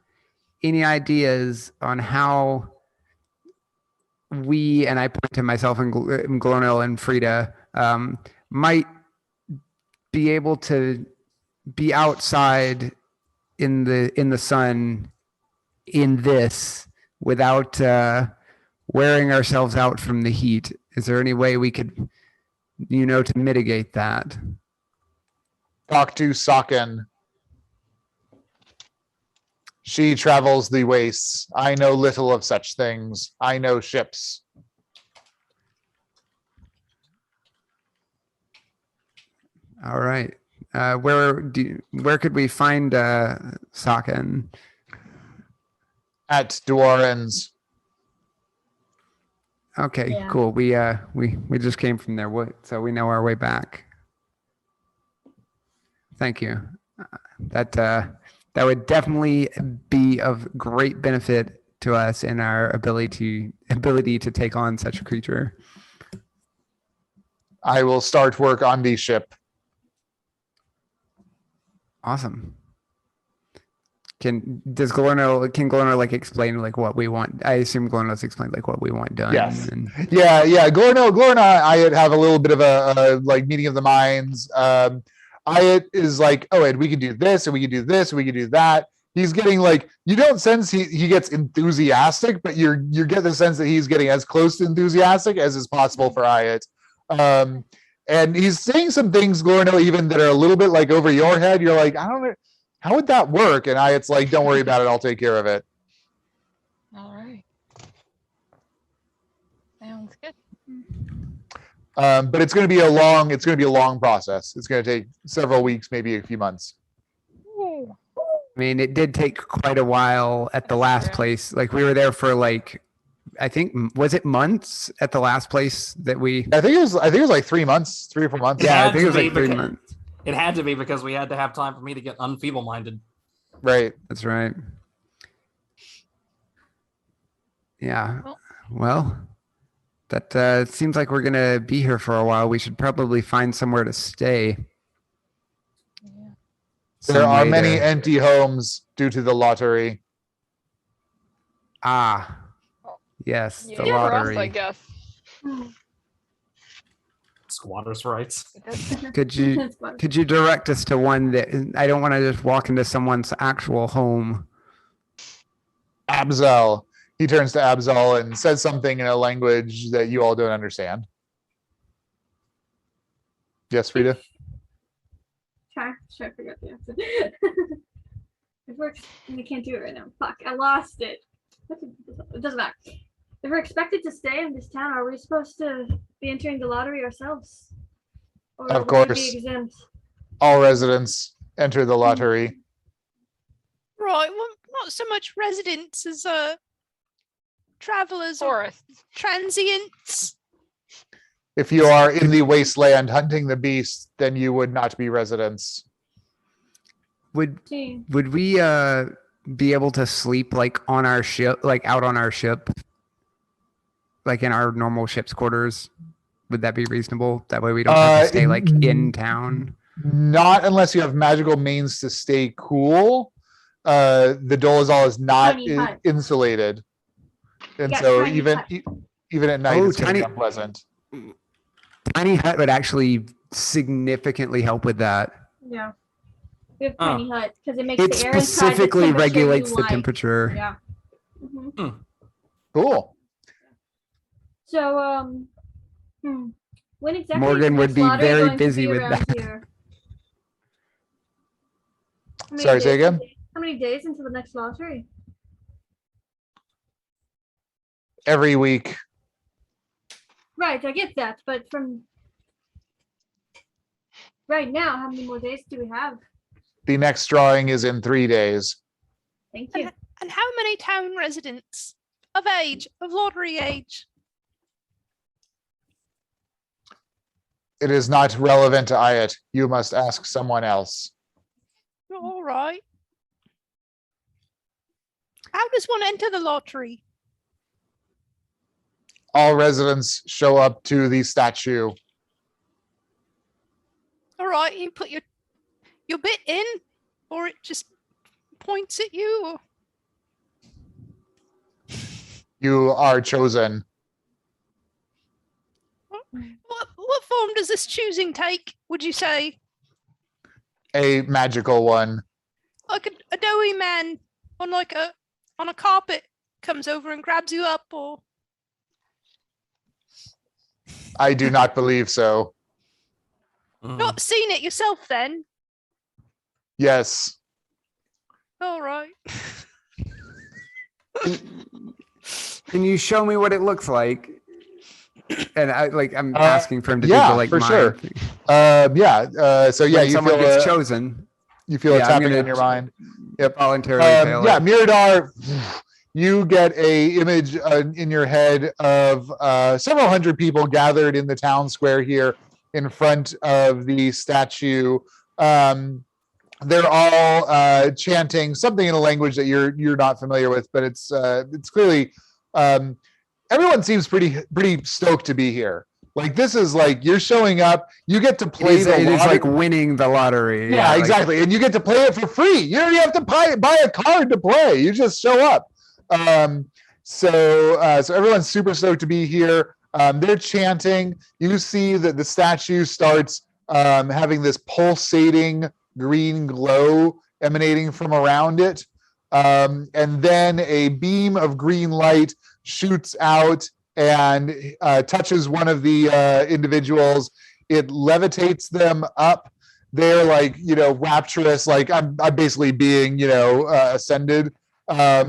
any ideas on how we, and I point to myself and Glornil and Frida, might be able to be outside in the sun in this without wearing ourselves out from the heat? Is there any way we could, to mitigate that? Talk to Saken. She travels the wastes. I know little of such things. I know ships. All right. Where could we find Saken? At Dwarens. Okay, Yeah. cool. We just came from there, so we know our way back. Thank you. That would definitely be of great benefit to us in our ability to take on such a creature. I will start work on the ship. Awesome. Can Glorno like explain like what we want? I assume Glorno's explained like what we want done. Yes. And Yeah. Glorno, I have a little bit of a like meeting of the minds. Ayat is like, oh, and we can do this, and we can do this, and we can do that. He's getting like, you don't sense he gets enthusiastic, but you get the sense that he's getting as close to enthusiastic as is possible for Ayat. And he's saying some things, Glorno, even that are a little bit like over your head. You're like, I don't know, how would that work? And Ayat's like, don't worry about it, I'll take care of it. All right. Sounds good. But it's going to be a long process. It's going to take several weeks, maybe a few months. Ooh. I mean, it did take quite a while at the last Yeah. place. Like we were there for like, I think, was it months at the last place that we? I think it was like 3 months, 3 or 4 months. It Yeah, I had think it to was be like 3 because- months. It had to be because we had to have time for me to get unfeeble-minded. Right. That's right. Yeah. Well- Well, that seems like we're gonna be here for a while. We should probably find somewhere to stay. Yeah. There Some are way many to- empty homes due to the lottery. Ah. Yes, the Yeah, for us, I lottery. guess. Squatters' rights. Could you direct us to one that I don't want to just walk into someone's actual home? Abzel. He turns to Abzel and says something in a language that you all don't understand. Yes, Frida? try to figure out the answer. If we're we can't do it right now. Fuck, I lost it. It doesn't matter. If we're expected to stay in this town, are we supposed to be entering the lottery ourselves? Or Of will we course. be exempt? All residents enter the lottery. Right. Well, not so much residents as travelers or Tourists. transients. If you are in the wasteland hunting the beast, then you would not be residents. Would See, would we be able to sleep like on our ship, like out on our ship, like in our normal ship's quarters? Would that be reasonable? That way we don't have to stay like in town. Not unless you have magical means to stay cool. The Dolezal is not Tiny hut. insulated. And Yeah, so tiny even hut. even at night, Oh, it's going to be tiny- unpleasant. Tiny hut would actually significantly help with that. yeah. We have Huh. tiny hut because it makes It the air inside the specifically temperature regulates you the like. temperature. Yeah. Mhm. Cool. So, when exactly? is Morgan the would next be lottery very going to busy be with around that. here? How many Sorry, say days- again? How many days until the next lottery? Every week. Right, I get that, but from right now, how many more days do we have? The next drawing is in 3 days. Thank you. And how many town residents of age, of lottery age? It is not relevant to Ayat. You must ask someone else. All right. How does one enter the lottery? All residents show up to the statue. All right, you put your bit in, or it just points at you. Or You are chosen. what form does this choosing take? Would you say A magical one. like a doughy man on on a carpet comes over and grabs you up, or I do not believe so. not seen it yourself? Then Yes. all right. Can you show me what it looks like? And I'm Uh, asking for him to yeah, do the like for mind sure. thing. So yeah, When you someone feel gets a, chosen, you feel yeah, a I'm tapping gonna on your mind. Yep. voluntarily fail Yeah, it. Miradar, you get a image in your head of several hundred people gathered in the town square here in front of the statue. They're all chanting something in a language that you're not familiar with, but it's clearly everyone seems pretty stoked to be here. Like this is like you're showing up, you get to play It the is lottery. like winning the lottery. Yeah, like- exactly. And you get to play it for free. You don't even have to buy a card to play. You just show up. So everyone's super stoked to be here. They're chanting. You see that the statue starts having this pulsating green glow emanating from around it. And then a beam of green light shoots out and touches one of the individuals. It levitates them up. They're like, rapturous, like I'm basically being, ascended.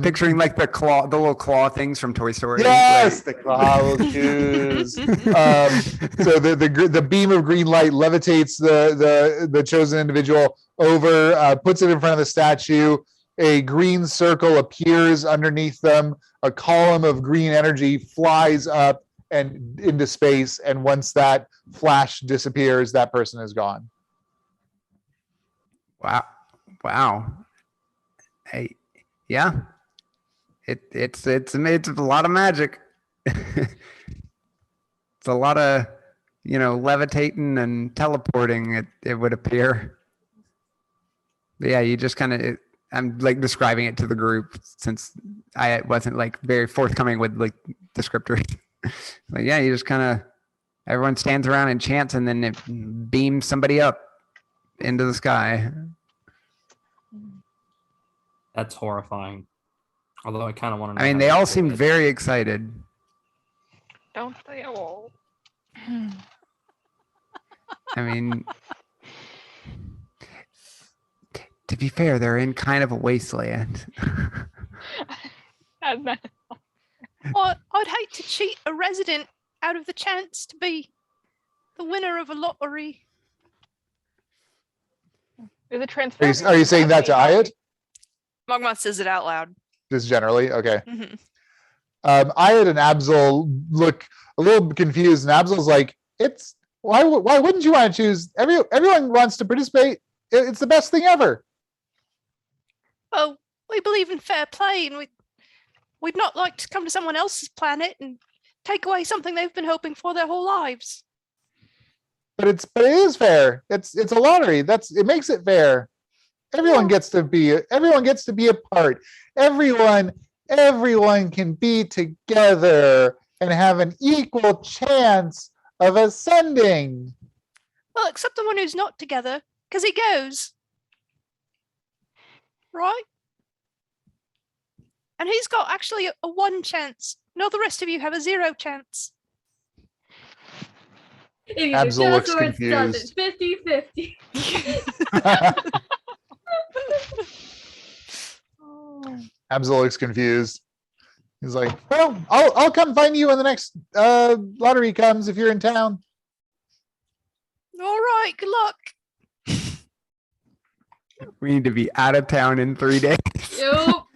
Picturing like the little claw things from Toy Story. Yes, the claw shoes. So the beam of green light levitates the chosen individual over, puts it in front of the statue. A green circle appears underneath them. A column of green energy flies up and into space. And once that flash disappears, that person is gone. Wow. Hey, yeah. It's a lot of magic. It's a lot of levitating and teleporting. It would appear. But yeah, you just kind of. I'm like describing it to the group since I wasn't like very forthcoming with like descriptors. Like yeah, you just kind of everyone stands around and chants, and then it beams somebody up into the sky. That's horrifying. Although I kind of want to. I mean, they all seem very excited. Don't they all? I mean, to be fair, they're in kind of a wasteland. That's not- Well, I'd hate to cheat a resident out of the chance to be the winner of a lottery. There's a transfer. Are you saying that to Ayat? Mogma says it out loud. Just generally? Okay. Mhm. Ayat and Absol look a little confused, and Absol's like, why wouldn't you want to choose? Everyone wants to participate. It's the best thing ever. Well, we believe in fair play, and we'd not like to come to someone else's planet and take away something they've been hoping for their whole lives. But it is fair. It's a lottery. It makes it fair. Everyone gets to be a part. Everyone can be together and have an equal chance of ascending. Well, except the one who's not together, because he goes. Right? And he's got actually a 1 chance. No, the rest of you have a 0 chance. It either Absol does looks or it doesn't. confused. 50-50. Absol looks confused. He's like, well, I'll come find you when the next lottery comes if you're in town. All right, good luck. We need to be out of town in 3 days. Yup.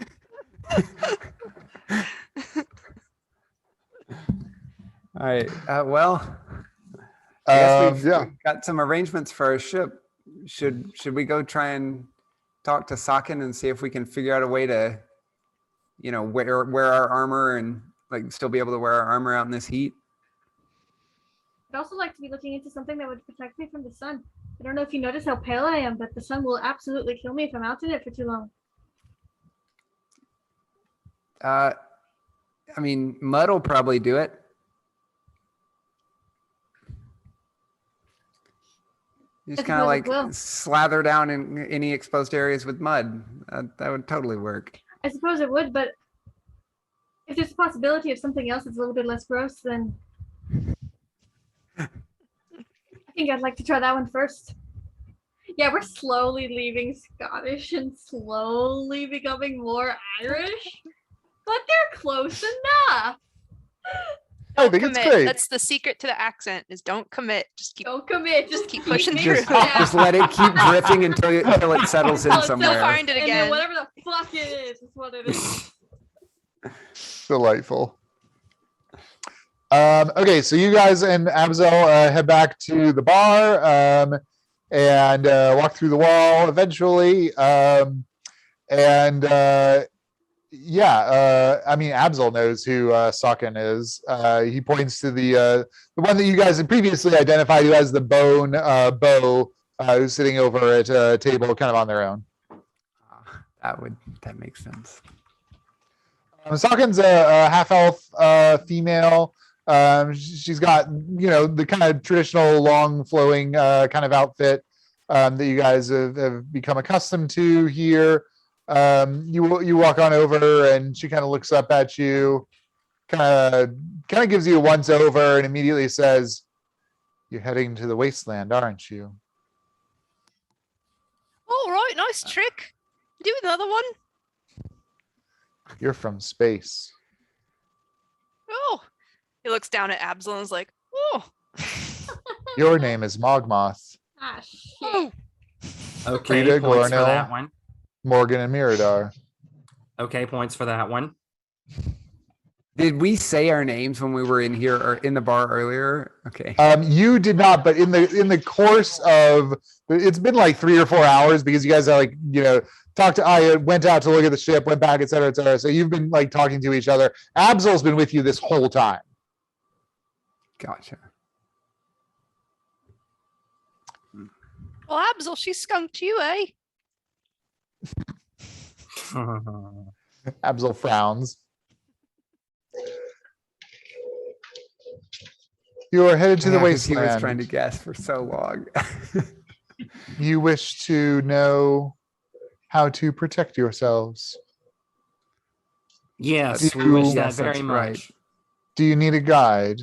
All right. Well, I guess we've Yeah. got some arrangements for our ship. Should we go try and talk to Sakin and see if we can figure out a way to, wear our armor and like still be able to wear our armor out in this heat? I'd also like to be looking into something that would protect me from the sun. I don't know if you notice how pale I am, but the sun will absolutely kill me if I'm out in it for too long. I mean, mud will probably do it. You just I kind of suppose it like will. slather down in any exposed areas with mud. That would totally work. I suppose it would, but if there's a possibility of something else that's a little bit less gross, then I think I'd like to try that one first. Yeah, we're slowly leaving Scottish and slowly becoming more Irish, but they're close enough. I think it's Commit. great. That's the secret to the accent is don't commit. Just keep Don't commit. Just keep pushing me through. Just let it keep drifting until it settles in Until it somewhere. find it And again. then whatever the fuck it is what it is. Delightful. Okay, so you guys and Abzel head back to the bar and walk through the wall eventually. I mean, Abzel knows who Sakin is. He points to the one that you guys had previously identified, who has the bone bow, who's sitting over at a table, kind of on their own. That makes sense. Sakin's a half-elf female. She's got, the kind of traditional long flowing kind of outfit that you guys have become accustomed to here. You walk on over and she kind of looks up at you, kind of gives you a once over and immediately says, "You're heading to the wasteland, aren't you?" All right, nice trick. Do another one. "You're from space." Oh, he looks down at Abzel and is like, oh, "Your name is Mogmoth." Ah, shit. oh. Okay, Frida, points for Glornell. that one. Morgan and Miradar. Okay, points for that one. Did we say our names when we were in here or in the bar earlier? Okay. You did not, but in the course of, it's been like 3 or 4 hours because you guys are like, I went out to look at the ship, went back, et cetera, et cetera. So you've been like talking to each other. Abzel's been with you this whole time. Gotcha. Well, Abzel, she skunked you, eh? Abzel frowns. "You are headed to the Yeah, 'cause he was wasteland. trying to guess for so long. You wish to know how to protect yourselves. Yes, we You- wish that Yes, very that's much. right. Do you need a guide?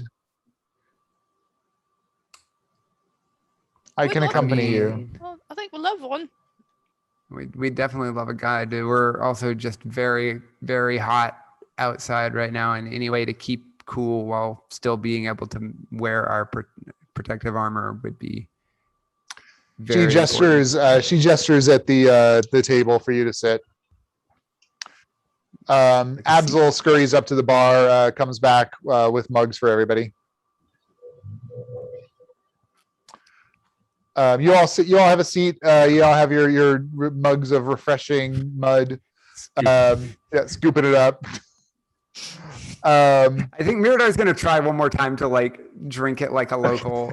I We'd can love- accompany you." Well, I think we'll love one. We definitely love a guide. We're also just very, very hot outside right now, and any way to keep cool while still being able to wear our protective armor would be very She gestures. She gestures at the table for you to sit. Abzel scurries up to the bar, comes back with mugs for everybody. You all sit. You all have a seat. You all have your mugs of refreshing mud. Yeah, scooping it up. I think Miradar's gonna try one more time to like drink it like a local.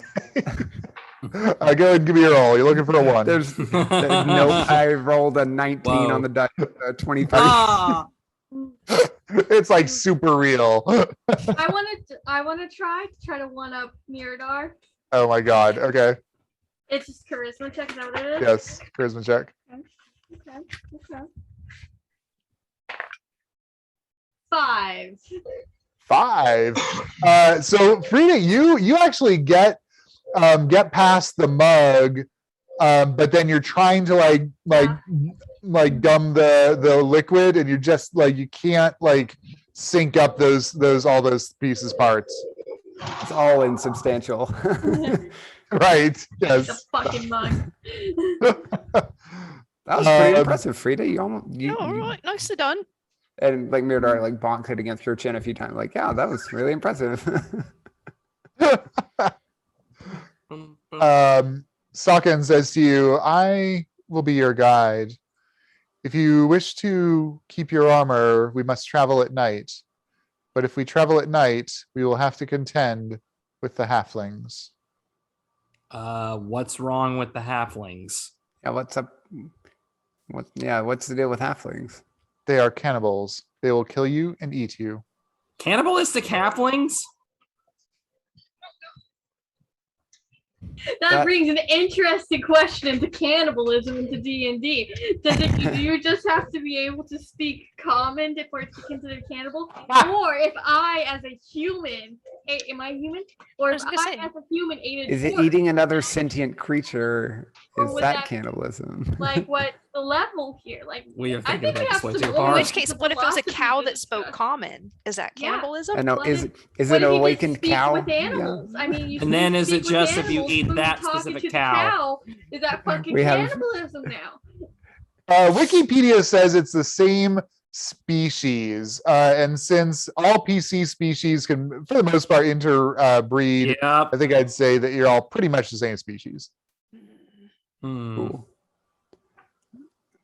Go ahead and give me your roll. You're looking for a 1. There's nope. I rolled a 19 Whoa. on the dice. 23. Ah! It's like super real. I want to try to one up Mirador. Oh my god. Okay. It's just charisma check. Is that what it is? Yes. Charisma check. Okay. Okay. 5. 5. So Frida, you actually get past the mug, but then you're trying to like gum the liquid, and you're just like you can't like sync up all those pieces parts. It's all insubstantial. Right. The Yes. fucking mug. That was pretty Um, impressive, Frida. You almost Oh, all right, nicely done. and like Mirador like bonked it against your chin a few times. Like, yeah, that was really impressive. Saken says to you, I will be your guide. If you wish to keep your armor, we must travel at night. But if we travel at night, we will have to contend with the halflings. What's wrong with the halflings? Yeah, what's up? What's the deal with halflings? They are cannibals. They will kill you and eat you. Cannibalistic halflings? That brings an interesting question into cannibalism into D&D. Do you just have to be able to speak common for it to be considered cannibal? Or if I, as a human, am I human? Or if was gonna say. I, as a human, ate a Is it dwarf, eating another sentient creature? Or Is would that that- cannibalism? like what the level here? Like We are I thinking think we about have this way some too more In hard. which case, what if it was a philosophy cow to that spoke discuss. common? Is that Yeah. cannibalism? I know. What Is if- it What an if you just awakened speak cow? with Yeah. animals? I mean, you And then is it speak with just if you animals, eat but that talking specific to the cow? Is that fucking We have- cannibalism now? Wikipedia says it's the same species. And since all PC species can, for the most part, interbreed, Yep. I think I'd say that you're all pretty much the same species. Hmm. Cool.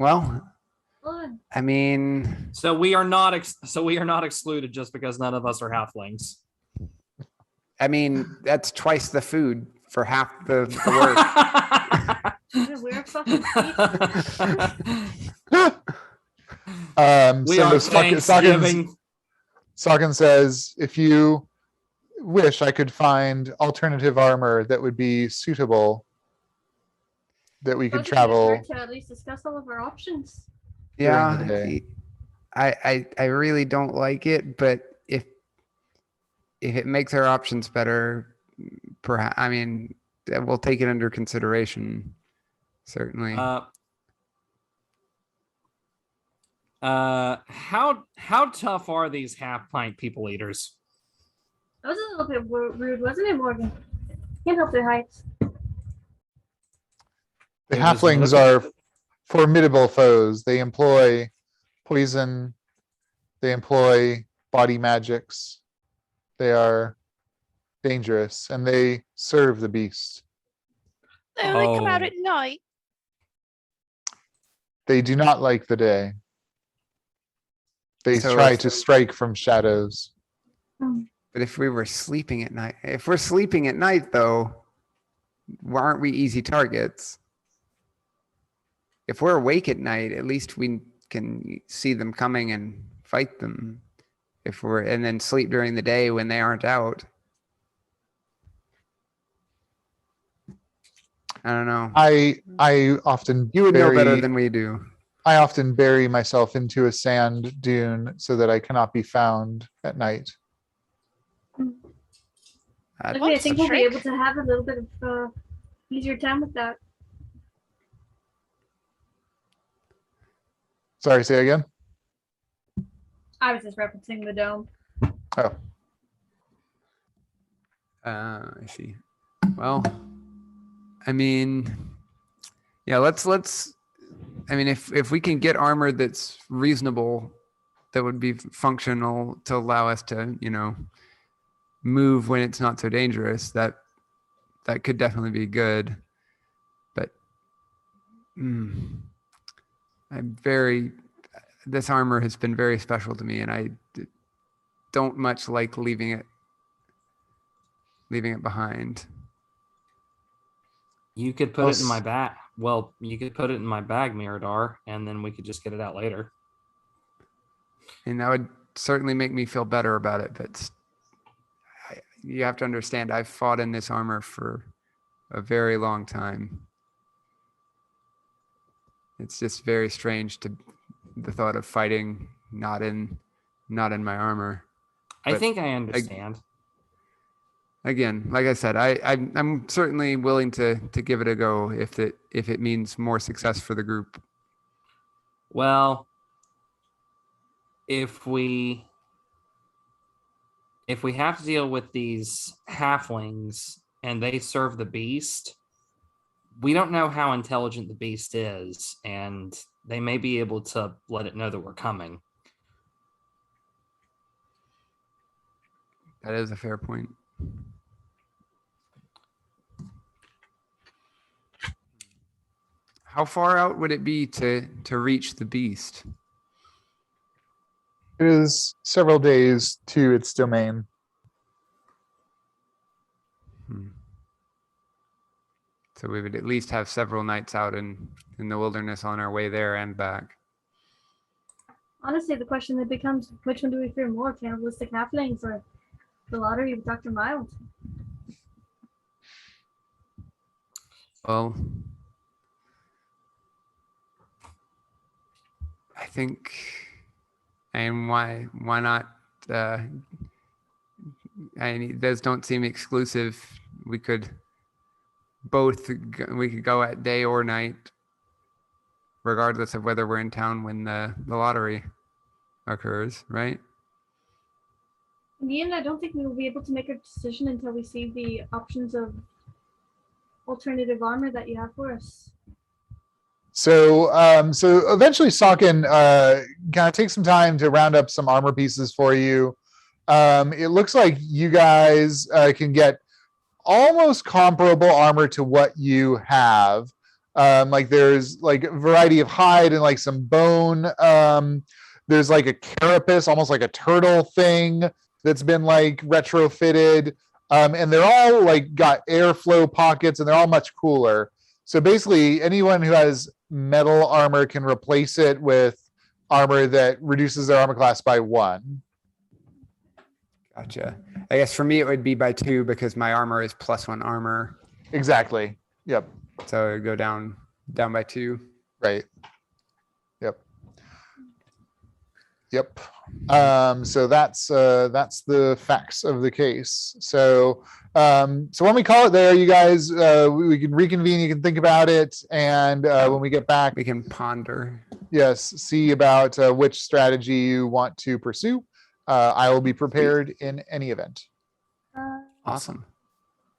Well, Fun. I mean, So we are not excluded just because none of us are halflings. that's twice the food for half the work. We're fucking We are Thanksgiving. Saken says, if you wish, I could find alternative armor that would be suitable, that we could travel. to at least discuss all of our options. Yeah, the day. I really don't like it, but if it makes our options better, perhaps we'll take it under consideration. Certainly. How tough are these half pint people eaters? That was a little bit rude, wasn't it, Morgan? Can't help their heights. The It was halflings are formidable foes. They employ poison. They employ body magics. They are dangerous, and they serve the beast. They only come out Oh. at night. They do not like the day. They So try if- to strike from shadows. But if we were sleeping at night, if we're sleeping at night, though, aren't we easy targets? If we're awake at night, at least we can see them coming and fight them. And then sleep during the day when they aren't out. I don't know. I often You would know better bury- than we do. I often bury myself into a sand dune so that I cannot be found at night. Uh, Okay, I What's think the we'll be trick? able to have a little bit of easier time with that. Sorry, say again. I was just referencing the dome. Oh, I see. Well, yeah, let's if we can get armor that's reasonable, that would be functional to allow us to, move when it's not so dangerous, that could definitely be good. I'm very, this armor has been very special to me, and I don't much like leaving it behind. You could put Well, it in my bag. Well, you could put it in my bag, Mirador, and then we could just get it out later. And that would certainly make me feel better about it. But you have to understand, I've fought in this armor for a very long time. It's just very strange to the thought of fighting not in my armor. I But think I understand. Again, like I said, I'm certainly willing to give it a go if it means more success for the group. Well, if we have to deal with these halflings and they serve the beast, we don't know how intelligent the beast is, and they may be able to let it know that we're coming. That is a fair point. How far out would it be to reach the beast? It is several days to its domain. So we would at least have several nights out in the wilderness on our way there and back. Honestly, the question that becomes, which one do we fear more, cannibalistic halflings or the lottery of Dr. Mild? Well, I think, and why not? Those don't seem exclusive. We could go at day or night, regardless of whether we're in town when the lottery occurs, right? In the end, I don't think we will be able to make a decision until we see the options of alternative armor that you have for us. So eventually Sawkin kind of takes some time to round up some armor pieces for you. It looks like you guys can get almost comparable armor to what you have. Like there's like a variety of hide and like some bone. There's like a carapace, almost like a turtle thing that's been like retrofitted. And they're all like got airflow pockets and they're all much cooler. So basically anyone who has metal armor can replace it with armor that reduces their armor class by 1. Gotcha. I guess for me it would be by 2 because my armor is +1 armor. Exactly. Yep. So it would go down by 2. Right. Yep. So that's the facts of the case. So when we call it there, you guys, we can reconvene. You can think about it, and when we get back, We can ponder. yes, see about which strategy you want to pursue. I will be prepared in any event. Awesome.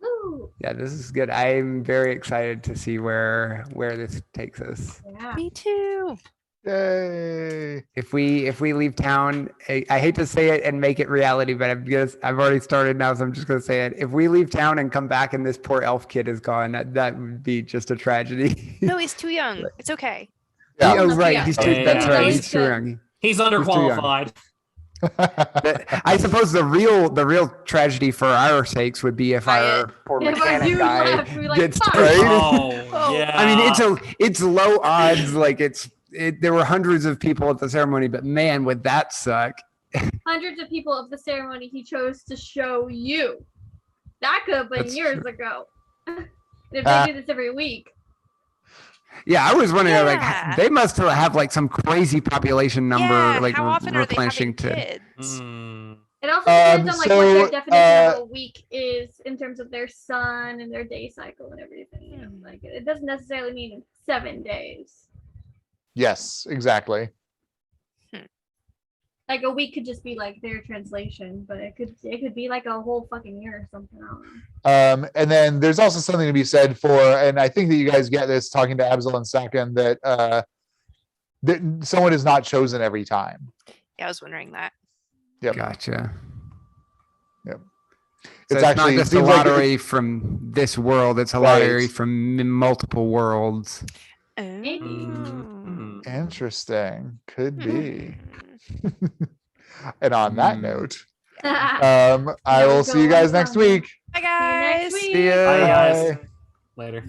Woo! Yeah, this is good. I'm very excited to see where this takes us. Yeah. Me too. Yay! If we leave town, I hate to say it and make it reality, but I've already started now, so I'm just gonna say it. If we leave town and come back and this poor elf kid is gone, that would be just a tragedy. No, he's too young. It's okay. Yeah. Oh, right. Yeah. He's too. Yeah. That's right. No, He's he's too good. young. He's too young. underqualified. I suppose the real tragedy for our sakes would be if our poor If our mechanic dude guy left, we're like, gets "Fuck." turned. Oh, Oh. yeah. I mean, it's low odds. Like there were hundreds of people at the ceremony, but man, would that suck. Hundreds of people of the ceremony he chose to show you. That could have been That's years true. ago. And if they do this every week. Yeah, I was wondering, Yeah. like, they must have like some crazy population number, yeah, like how often are they replenishing having to. kids? Mm. It also depends on like what their so, definition of a week is in terms of their sun and their day cycle and everything. You know, like it doesn't necessarily mean 7 days. Yes, exactly. Like a week could just be like their translation, but it could be like a whole fucking year or something. I don't know. And then there's also something to be said for, and I think that you guys get this talking to Absol and Sakin, that someone is not chosen every time. Yeah, I was wondering that. Yep. Gotcha. Yep. So It's it's actually- not just a seems like lottery from this world; it's a Right. lottery from multiple worlds. Oh. Interesting. Could be. Hmm. And on that Hmm. note, Yeah, I will see you guys next week. Bye, See you next guys. week. See ya. Bye, Bye. guys. Later.